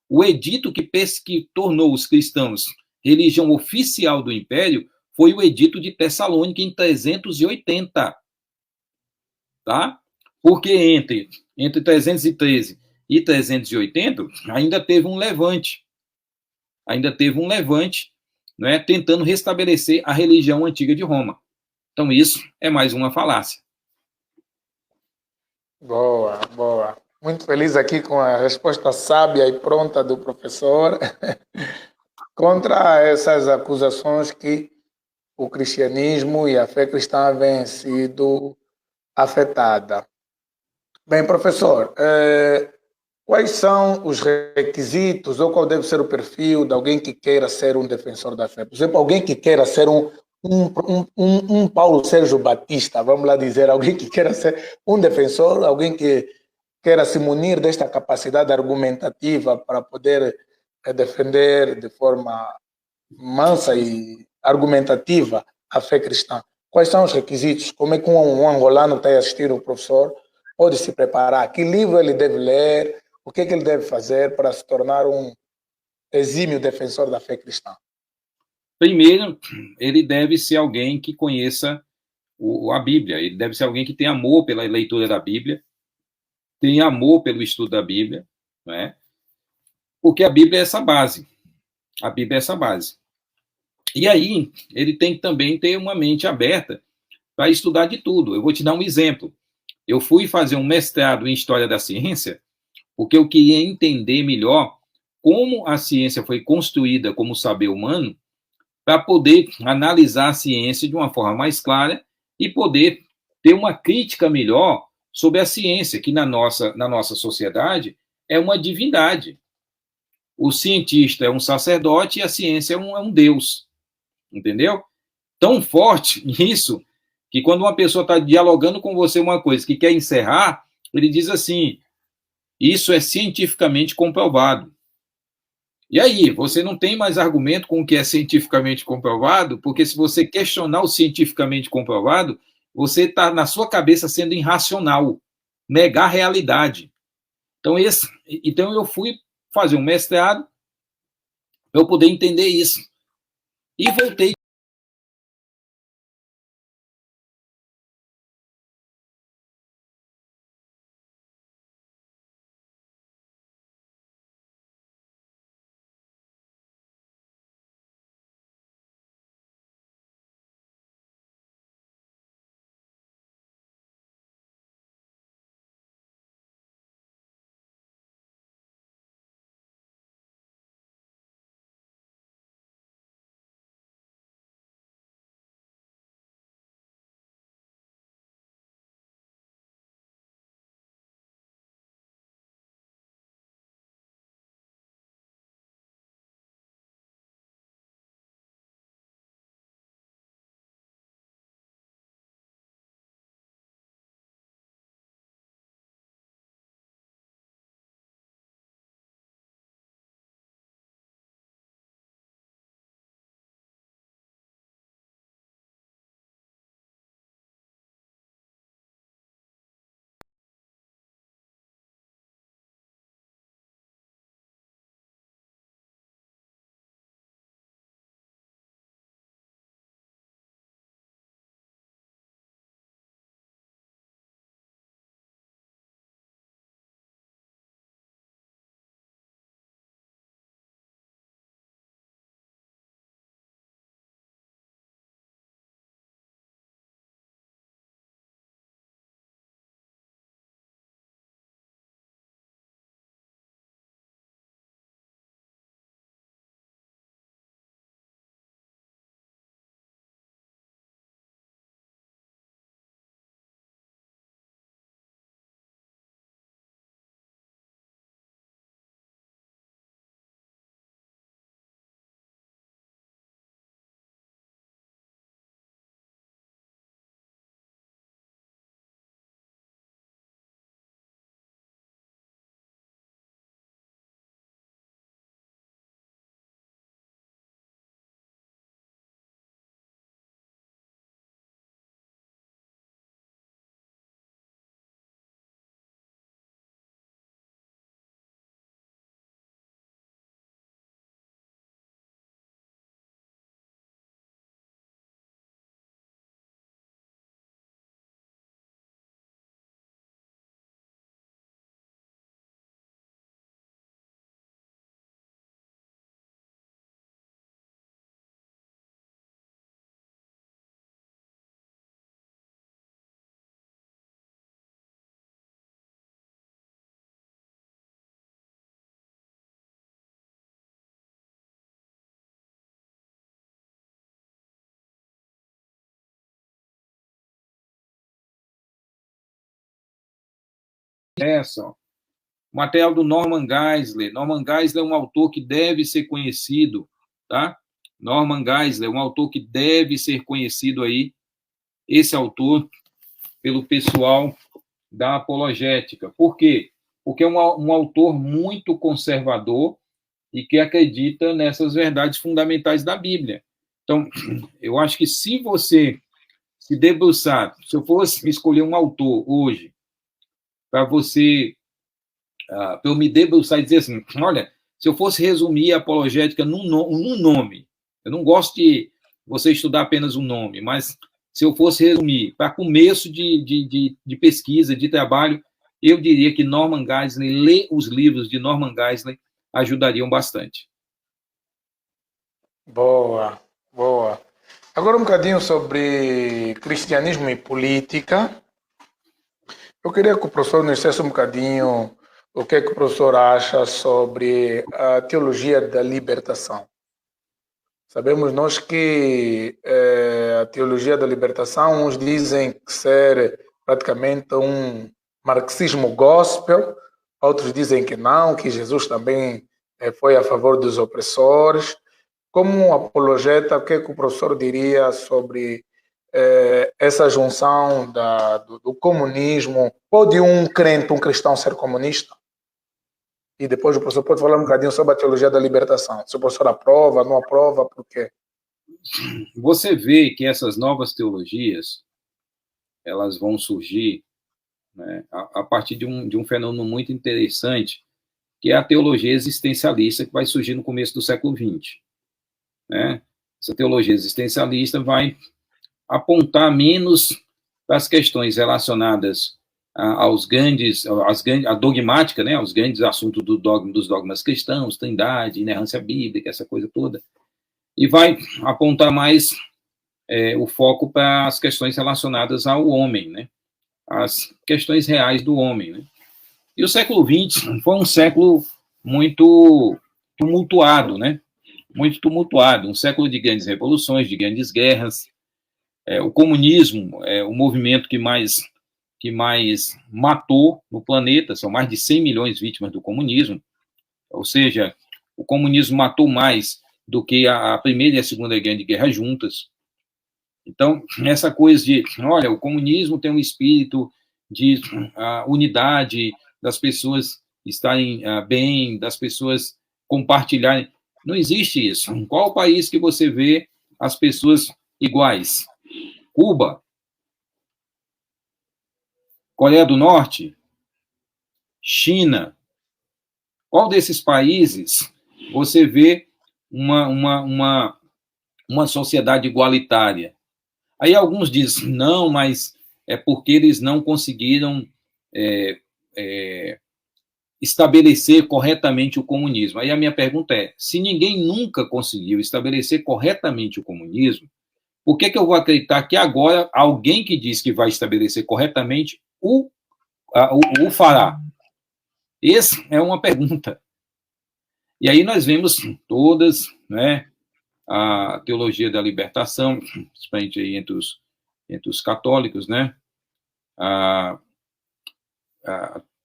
O edito que tornou os cristãos religião oficial do império foi o edito de Tessalônica em 380. Tá? Porque entre 313 e 380 ainda teve um levante. Né, tentando restabelecer a religião antiga de Roma. Então, isso é mais uma falácia.
Boa, boa. Muito feliz aqui com a resposta sábia e pronta do professor contra essas acusações que o cristianismo e a fé cristã vêm sido afetada. Bem, professor, quais são os requisitos ou qual deve ser o perfil de alguém que queira ser um defensor da fé? Por exemplo, alguém que queira ser um Paulo Sérgio Batista, vamos lá dizer, alguém que queira ser um defensor, alguém que queira se munir desta capacidade argumentativa para poder defender de forma mansa e argumentativa a fé cristã. Quais são os requisitos? Como é que um angolano que está a assistir o professor pode se preparar? Que livro ele deve ler? O que ele deve fazer para se tornar um exímio defensor da fé cristã?
Primeiro, ele deve ser alguém que conheça a Bíblia. Ele deve ser alguém que tem amor pela leitura da Bíblia, tem amor pelo estudo da Bíblia, né? Porque a Bíblia é essa base. A Bíblia é essa base. E aí, ele tem que também ter uma mente aberta para estudar de tudo. Eu vou te dar um exemplo. Eu fui fazer um mestrado em História da Ciência porque eu queria entender melhor como a ciência foi construída como saber humano para poder analisar a ciência de uma forma mais clara e poder ter uma crítica melhor sobre a ciência, que na nossa sociedade é uma divindade. O cientista é um sacerdote e a ciência é um Deus, entendeu? Tão forte isso, que quando uma pessoa está dialogando com você uma coisa que quer encerrar, ele diz assim, isso é cientificamente comprovado. E aí, você não tem mais argumento com o que é cientificamente comprovado, porque se você questionar o cientificamente comprovado, você está na sua cabeça sendo irracional, negar a realidade. Então eu fui fazer um mestrado para eu poder entender isso. E voltei. Essa, ó. Material do Norman Geisler. Norman Geisler é um autor que deve ser conhecido, tá? Norman Geisler é um autor que deve ser conhecido aí, esse autor, pelo pessoal da apologética. Por quê? Porque é um autor muito conservador e que acredita nessas verdades fundamentais da Bíblia. Então, eu acho que se você se debruçar, se eu fosse escolher um autor hoje para você, para eu me debruçar e dizer assim, olha, se eu fosse resumir a apologética num nome, eu não gosto de você estudar apenas um nome, mas se eu fosse resumir, para começo de pesquisa, de trabalho, eu diria que Norman Geisler, ler os livros de Norman Geisler ajudariam bastante.
Boa, boa. Agora um bocadinho sobre cristianismo e política. Eu queria que o professor nos dissesse um bocadinho o que é que o professor acha sobre a teologia da libertação. Sabemos nós que a teologia da libertação, uns dizem que ser praticamente um marxismo gospel, outros dizem que não, que Jesus também foi a favor dos opressores. Como um apologeta, o que é que o professor diria sobre essa junção do comunismo? Pode um crente, um cristão ser comunista? E depois o professor pode falar um bocadinho sobre a teologia da libertação. Se o professor aprova, não aprova, por quê?
Você vê que essas novas teologias, elas vão surgir, né, a partir de um fenômeno muito interessante, que é a teologia existencialista, que vai surgir no começo do século XX. Né? Essa teologia existencialista vai apontar menos para as questões relacionadas a dogmática, né, aos grandes assuntos dos dogmas cristãos, trindade, inerrância bíblica, essa coisa toda, e vai apontar mais o foco para as questões relacionadas ao homem, né, as questões reais do homem. Né. E o século XX foi um século muito tumultuado, né, muito tumultuado, um século de grandes revoluções, de grandes guerras. O comunismo é o movimento que mais matou no planeta, são mais de 100 milhões de vítimas do comunismo, ou seja, o comunismo matou mais do que a Primeira e a Segunda Grande Guerra juntas. Então, essa coisa de, olha, o comunismo tem um espírito de unidade, das pessoas estarem bem, das pessoas compartilharem, não existe isso. Em qual país que você vê as pessoas iguais? Cuba? Coreia do Norte? China? Qual desses países você vê uma sociedade igualitária? Aí alguns dizem, não, mas é porque eles não conseguiram estabelecer corretamente o comunismo. Aí a minha pergunta é, se ninguém nunca conseguiu estabelecer corretamente o comunismo, por que eu vou acreditar que agora alguém que diz que vai estabelecer corretamente o fará? Essa é uma pergunta. E aí nós vemos todas, né, a teologia da libertação, principalmente aí entre os católicos, né?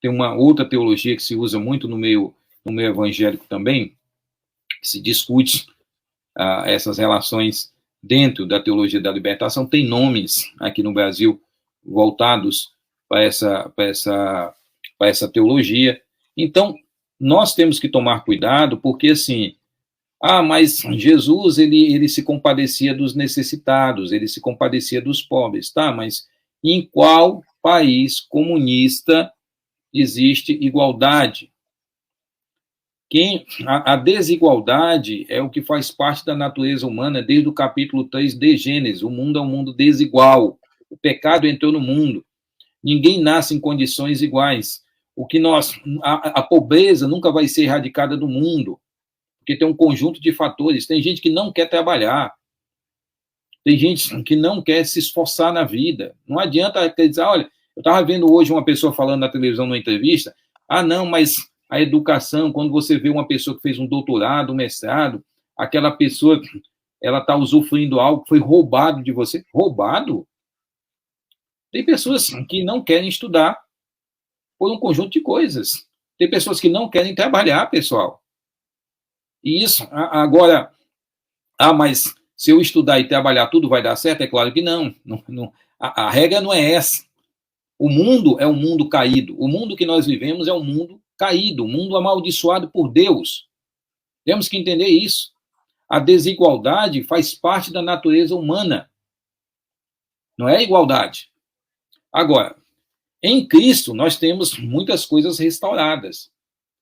Tem uma outra teologia que se usa muito no meio evangélico também, que se discute essas relações dentro da teologia da libertação. Tem nomes aqui no Brasil voltados para essa teologia. Então, nós temos que tomar cuidado, porque, assim, mas Jesus, ele se compadecia dos necessitados, ele se compadecia dos pobres, tá? Mas em qual país comunista existe igualdade? A desigualdade é o que faz parte da natureza humana desde o capítulo 3 de Gênesis. O mundo é um mundo desigual. O pecado entrou no mundo. Ninguém nasce em condições iguais. A pobreza nunca vai ser erradicada do mundo, porque tem um conjunto de fatores. Tem gente que não quer trabalhar. Tem gente que não quer se esforçar na vida. Não adianta dizer, olha, eu estava vendo hoje uma pessoa falando na televisão numa entrevista, não, mas a educação, quando você vê uma pessoa que fez um doutorado, um mestrado, aquela pessoa, ela está usufruindo algo que foi roubado de você. Roubado? Tem pessoas que não querem estudar por um conjunto de coisas. Tem pessoas que não querem trabalhar, pessoal. E isso, agora, mas se eu estudar e trabalhar tudo vai dar certo? É claro que não. A regra não é essa. O mundo é um mundo caído. O mundo que nós vivemos é um mundo caído, um mundo amaldiçoado por Deus. Temos que entender isso. A desigualdade faz parte da natureza humana. Não é igualdade. Agora, em Cristo, nós temos muitas coisas restauradas,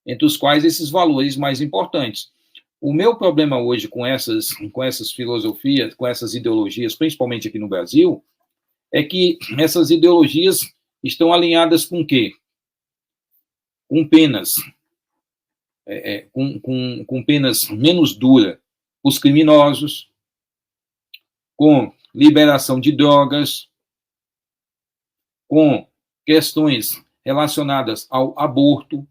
entre os quais esses valores mais importantes. O meu problema hoje com essas filosofias, com essas ideologias, principalmente aqui no Brasil, é que essas ideologias estão alinhadas com o quê? Com penas, com penas menos duras os criminosos, com liberação de drogas, com questões relacionadas ao aborto,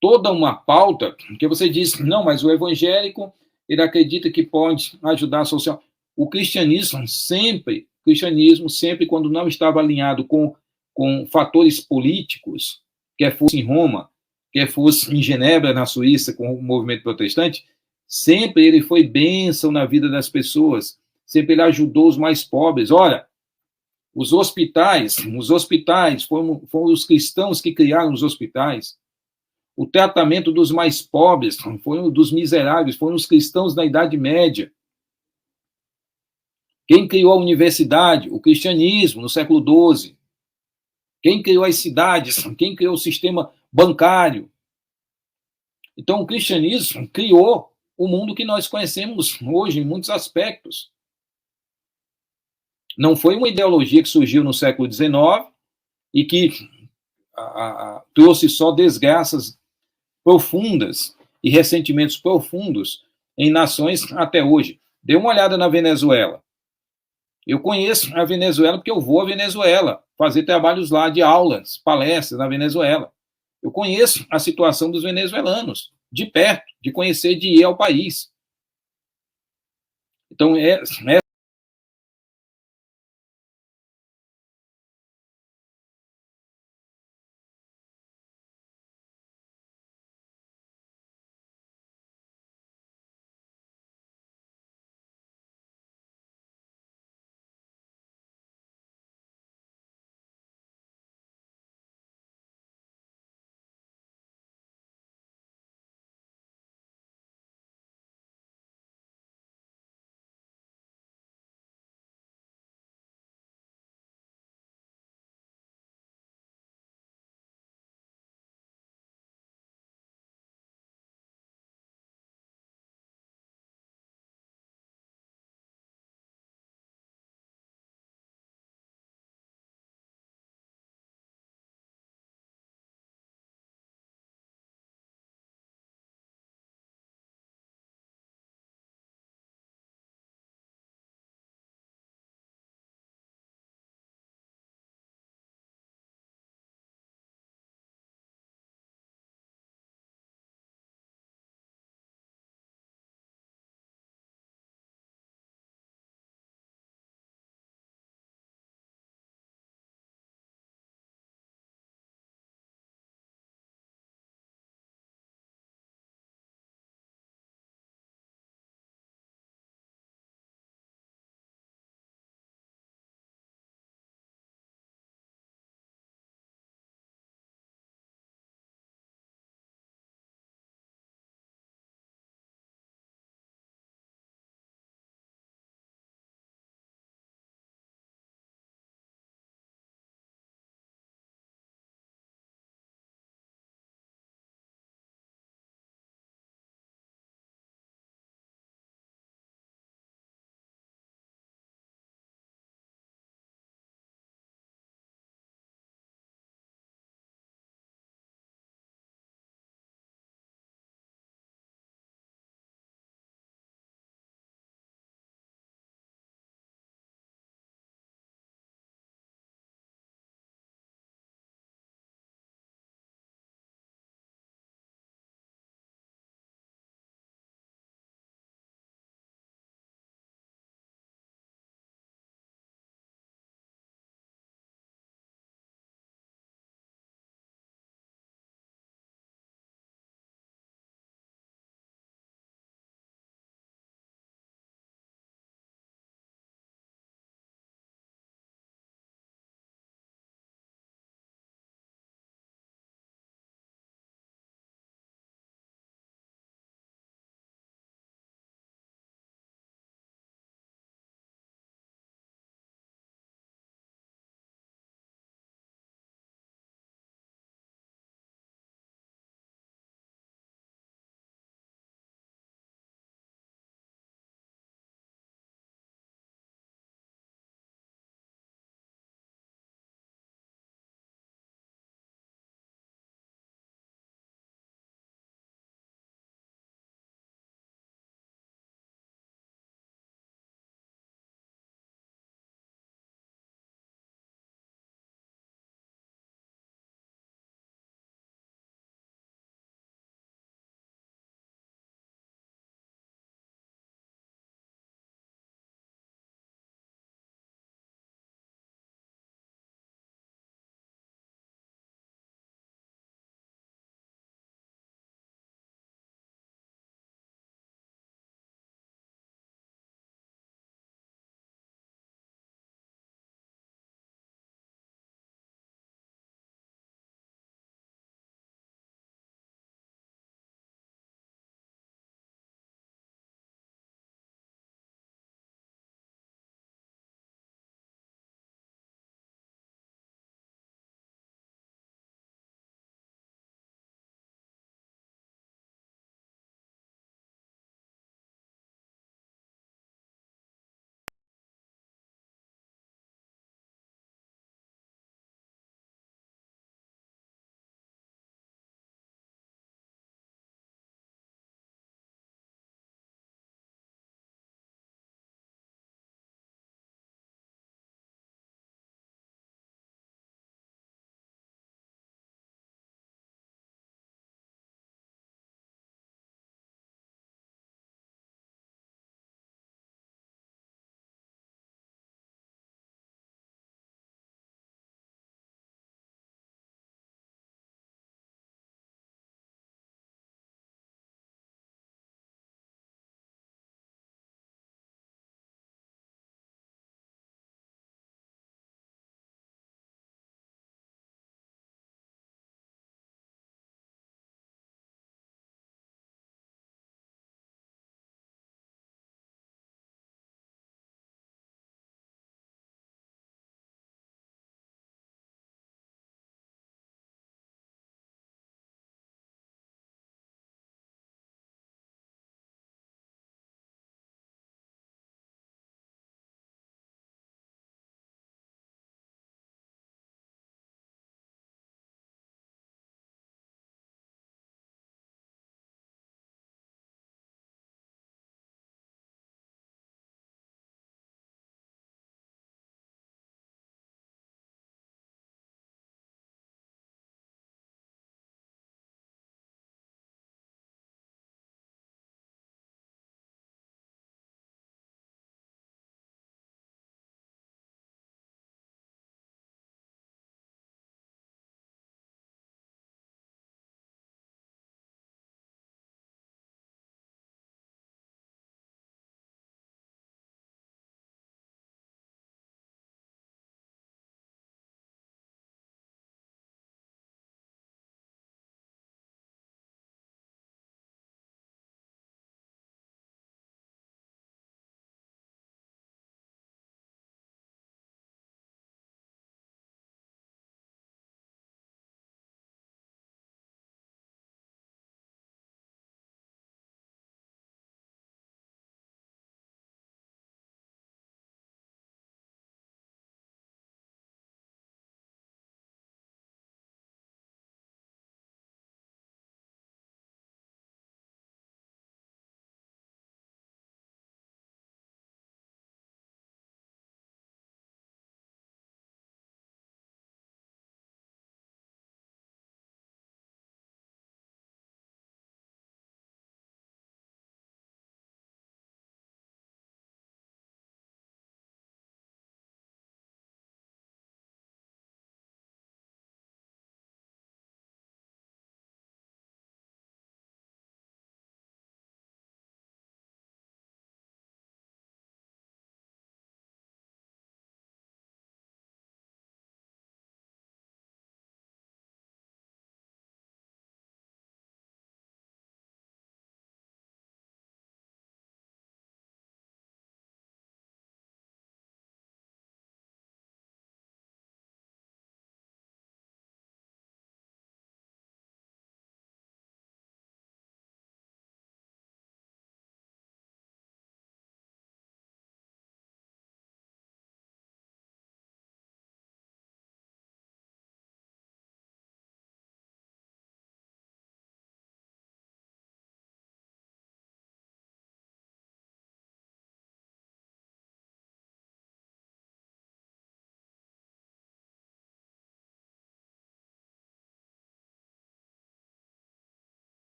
toda uma pauta que você diz, não, mas o evangélico, ele acredita que pode ajudar a social. O cristianismo sempre, quando não estava alinhado com fatores políticos, quer fosse em Roma, quer fosse em Genebra, na Suíça, com o movimento protestante, sempre ele foi bênção na vida das pessoas, sempre ele ajudou os mais pobres. Olha, os hospitais foram os cristãos que criaram os hospitais. O tratamento dos mais pobres, dos miseráveis, foram os cristãos da Idade Média. Quem criou a universidade? O cristianismo, no século XII. Quem criou as cidades? Quem criou o sistema bancário? Então, o cristianismo criou o mundo que nós conhecemos hoje, em muitos aspectos. Não foi uma ideologia que surgiu no século XIX e que trouxe só desgraças profundas e ressentimentos profundos em nações até hoje. Dê uma olhada na Venezuela. Eu conheço a Venezuela porque eu vou à Venezuela fazer trabalhos lá de aulas, palestras na Venezuela. Eu conheço a situação dos venezuelanos de perto, de conhecer, de ir ao país. Então,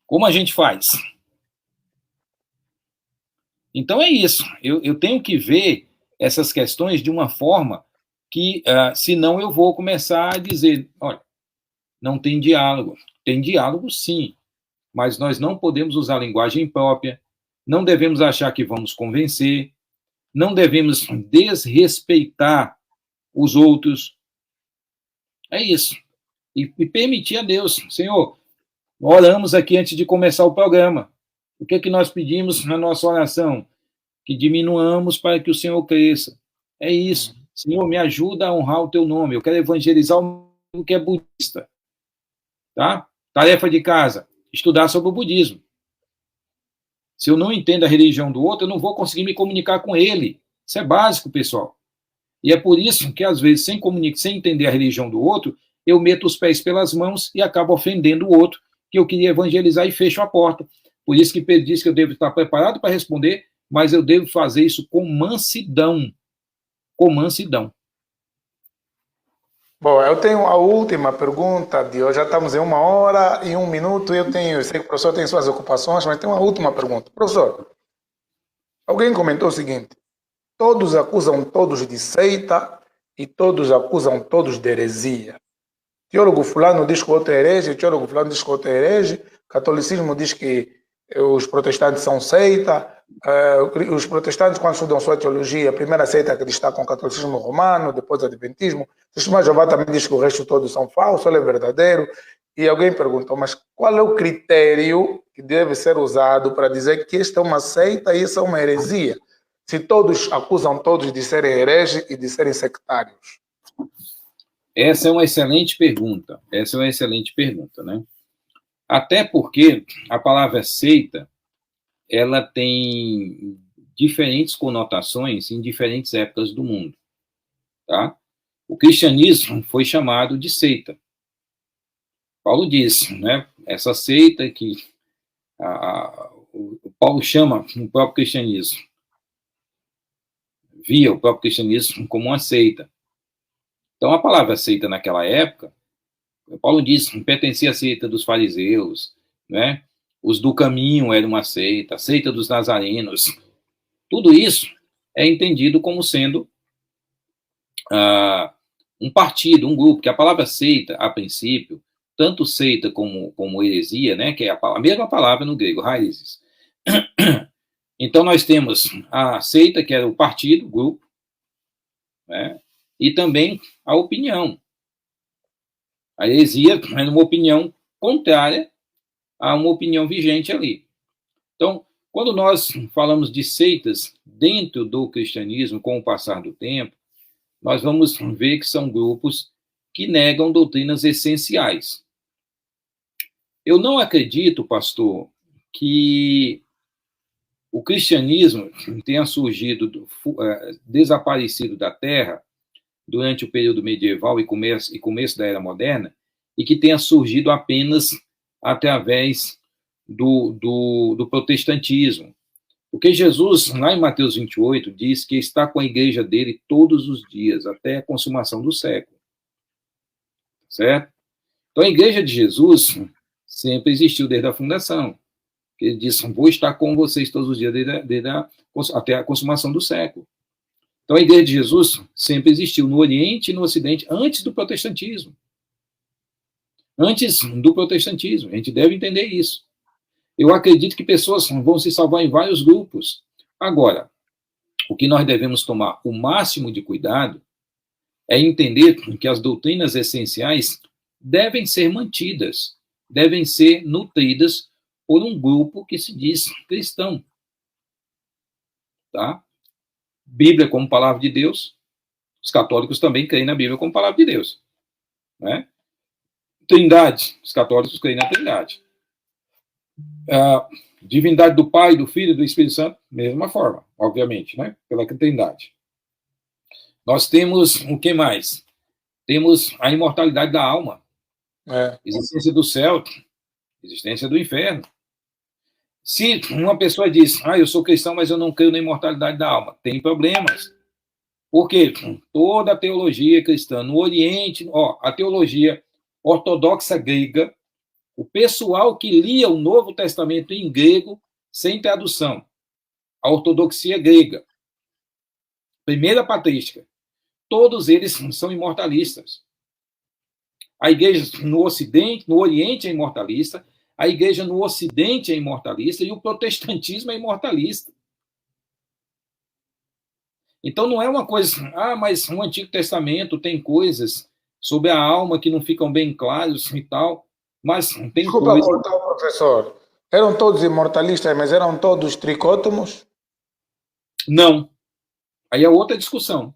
Como a gente faz? Então é isso. Eu tenho que ver essas questões de uma forma que, senão eu vou começar a dizer, olha, não tem diálogo. Tem diálogo, sim, mas nós não podemos usar a linguagem própria, não devemos achar que vamos convencer, não devemos desrespeitar os outros. É isso. E permitir a Deus. Senhor, oramos aqui antes de começar o programa. O que é que nós pedimos na nossa oração? Que diminuamos para que o Senhor cresça. É isso. Senhor, me ajuda a honrar o teu nome. Eu quero evangelizar o que é budista. Tá? Tarefa de casa, estudar sobre o budismo. Se eu não entendo a religião do outro, eu não vou conseguir me comunicar com ele. Isso é básico, pessoal. E é por isso que, às vezes, sem entender a religião do outro, eu meto os pés pelas mãos e acabo ofendendo o outro, que eu queria evangelizar e fecho a porta. Por isso que Pedro disse que eu devo estar preparado para responder, mas eu devo fazer isso com mansidão. Com mansidão.
Bom, eu tenho a última pergunta de hoje. Já estamos em 1 hora e 1 minuto. Eu sei que o professor tem suas ocupações, mas tem uma última pergunta. Professor, alguém comentou o seguinte: todos acusam todos de seita e todos acusam todos de heresia. Teólogo fulano diz que o outro é herege, teólogo fulano diz que o outro é herege, catolicismo diz que os protestantes são seita, os protestantes, quando estudam sua teologia, a primeira seita que destaca o catolicismo romano, depois o adventismo, o testemunho de Jeová também diz que o resto todos são falsos, ele é verdadeiro. E alguém perguntou, mas qual é o critério que deve ser usado para dizer que esta é uma seita e isso é uma heresia? Se todos acusam todos de serem hereges e de serem sectários.
Essa é uma excelente pergunta. Essa é uma excelente pergunta, né? Até porque a palavra seita, ela tem diferentes conotações em diferentes épocas do mundo, tá? O cristianismo foi chamado de seita. Paulo diz, né? Essa seita que o Paulo chama o próprio cristianismo, via o próprio cristianismo como uma seita. Então, a palavra seita naquela época, Paulo diz, pertencia à seita dos fariseus, né? Os do caminho eram uma seita, a seita dos nazarenos. Tudo isso é entendido como sendo um partido, um grupo, que a palavra seita, a princípio, tanto seita como heresia, né? Que é a mesma palavra no grego, raízes. Então, nós temos a seita, que era o partido, o grupo, né? E também a opinião. A heresia é uma opinião contrária a uma opinião vigente ali. Então, quando nós falamos de seitas dentro do cristianismo, com o passar do tempo, nós vamos ver que são grupos que negam doutrinas essenciais. Eu não acredito, pastor, que o cristianismo tenha surgido, desaparecido da Terra durante o período medieval e começo da Era Moderna, e que tenha surgido apenas através do protestantismo. Porque Jesus, lá em Mateus 28, diz que está com a igreja dele todos os dias, até a consumação do século. Certo? Então, a igreja de Jesus sempre existiu desde a fundação. Ele disse, vou estar com vocês todos os dias até a consumação do século. Então, a igreja de Jesus sempre existiu no Oriente e no Ocidente, antes do protestantismo. Antes do protestantismo. A gente deve entender isso. Eu acredito que pessoas vão se salvar em vários grupos. Agora, o que nós devemos tomar o máximo de cuidado é entender que as doutrinas essenciais devem ser mantidas, devem ser nutridas por um grupo que se diz cristão. Tá? Bíblia como palavra de Deus. Os católicos também creem na Bíblia como palavra de Deus. Né? Trindade. Os católicos creem na Trindade. Divindade do Pai, do Filho e do Espírito Santo, mesma forma, obviamente, né? Pela Trindade. Nós temos o que mais? Temos a imortalidade da alma. Existência do céu, existência do inferno. Se uma pessoa diz, eu sou cristão, mas eu não creio na imortalidade da alma, tem problemas. Porque toda a teologia cristã no Oriente, a teologia ortodoxa grega, O pessoal que lia o Novo Testamento em grego, sem tradução, a ortodoxia grega, primeira patrística, todos eles são imortalistas. A igreja no Ocidente, no Oriente é imortalista, a igreja no Ocidente é imortalista e o protestantismo é imortalista. Então não é uma coisa, mas no Antigo Testamento tem coisas sobre a alma que não ficam bem claras e tal, mas tem
Desculpa
coisas...
cortar, professor. Eram todos imortalistas, mas eram todos tricótomos?
Não. Aí é outra discussão.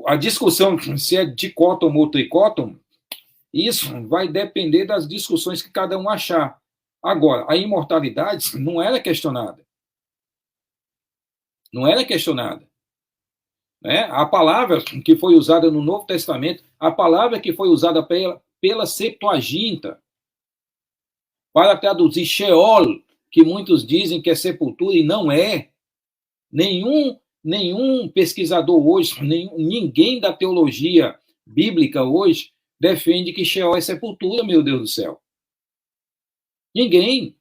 A discussão se é dicótomo ou tricótomo, isso vai depender das discussões que cada um achar. Agora, a imortalidade não era questionada. Não era questionada. Né? A palavra que foi usada no Novo Testamento, a palavra que foi usada pela Septuaginta para traduzir Sheol, que muitos dizem que é sepultura e não é. Nenhum pesquisador hoje, ninguém da teologia bíblica hoje defende que Sheol é sepultura, meu Deus do céu. Ninguém.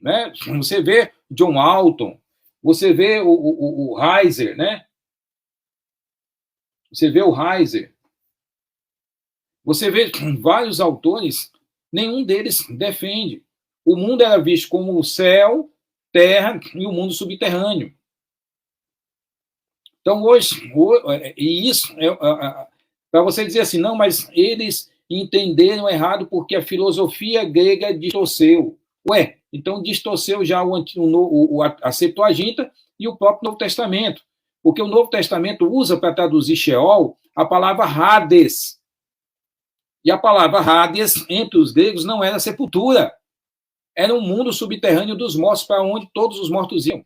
Né? Você vê John Alton, você vê o Heiser, né? Você vê o Heiser. Você vê vários autores, nenhum deles defende. O mundo era visto como o céu, terra e o mundo subterrâneo. Então, hoje, e isso é para você dizer assim, não, mas eles entenderam errado porque a filosofia grega distorceu. Ué, então distorceu já a Septuaginta e o próprio Novo Testamento. Porque o Novo Testamento usa para traduzir Sheol a palavra Hades. E a palavra Hades, entre os gregos, não era sepultura. Era um mundo subterrâneo dos mortos, para onde todos os mortos iam.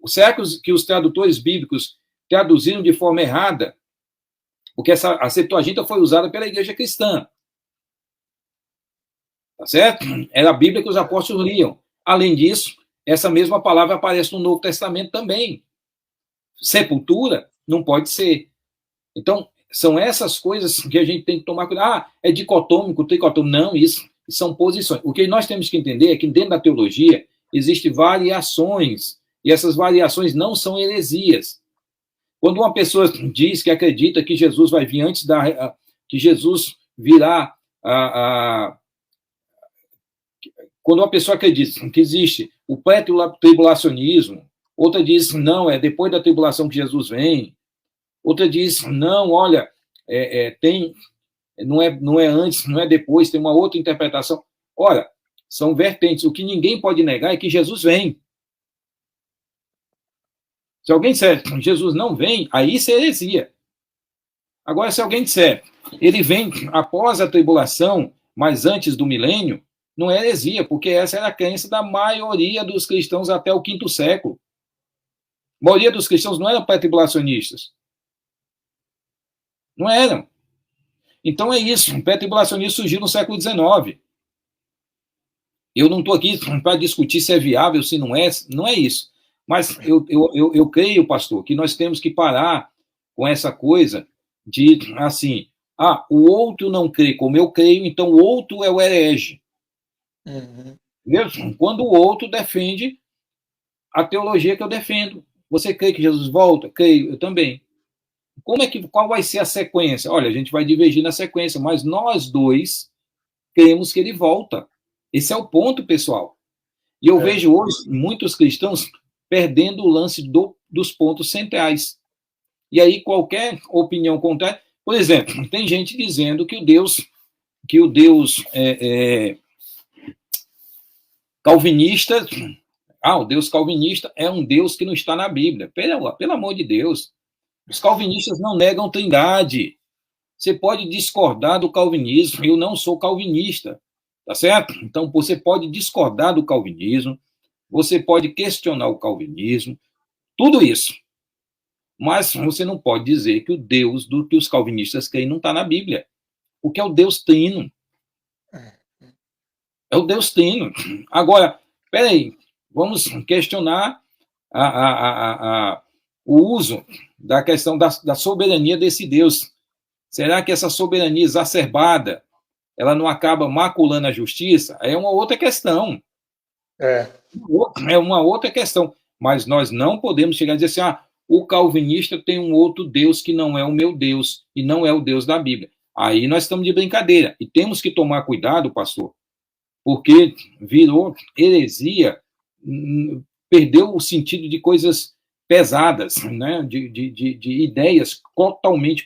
Será que os tradutores bíblicos traduziram de forma errada? Porque a Septuaginta foi usada pela igreja cristã. Tá certo? Era a Bíblia que os apóstolos liam. Além disso, essa mesma palavra aparece no Novo Testamento também. Sepultura não pode ser. Então, são essas coisas que a gente tem que tomar cuidado. É dicotômico, tricotômico. Não, isso são posições. O que nós temos que entender é que dentro da teologia existem variações. E essas variações não são heresias. Quando uma pessoa diz que acredita que Jesus vai vir antes que Jesus virá quando uma pessoa acredita que existe o pré-tribulacionismo, outra diz, não, é depois da tribulação que Jesus vem, outra diz, não, olha, não é antes, não é depois, tem uma outra interpretação. Olha, são vertentes. O que ninguém pode negar é que Jesus vem. Se alguém disser Jesus não vem, aí isso é heresia. Agora, se alguém disser ele vem após a tribulação, mas antes do milênio, não é heresia, porque essa era a crença da maioria dos cristãos até o 5º século. A maioria dos cristãos não eram pré-tribulacionistas. Não eram. Então é isso, o pré-tribulacionismo surgiu no século XIX. Eu não estou aqui para discutir se é viável, se não é isso. Mas eu creio, pastor, que nós temos que parar com essa coisa de, assim, o outro não crê como eu creio, então o outro é o herege. Uhum. Quando o outro defende a teologia que eu defendo. Você crê que Jesus volta? Creio, eu também. Qual vai ser a sequência? Olha, a gente vai divergir na sequência, mas nós dois cremos que ele volta. Esse é o ponto, pessoal. E eu vejo hoje muitos cristãos perdendo o lance dos pontos centrais. E aí qualquer opinião contrária... Por exemplo, tem gente dizendo que o Deus calvinista... o Deus calvinista é um Deus que não está na Bíblia. Pelo amor de Deus. Os calvinistas não negam trindade. Você pode discordar do calvinismo. Eu não sou calvinista. Tá certo? Então, você pode discordar do calvinismo, você pode questionar o calvinismo, tudo isso. Mas você não pode dizer que o Deus do que os calvinistas creem não está na Bíblia. Porque é o Deus trino. É o Deus trino. Agora, peraí, vamos questionar o uso da questão da soberania desse Deus. Será que essa soberania exacerbada ela não acaba maculando a justiça, é uma outra questão. É uma outra questão. Mas nós não podemos chegar a dizer assim, o calvinista tem um outro Deus que não é o meu Deus, e não é o Deus da Bíblia. Aí nós estamos de brincadeira. E temos que tomar cuidado, pastor, porque virou heresia, perdeu o sentido de coisas pesadas, né? de ideias totalmente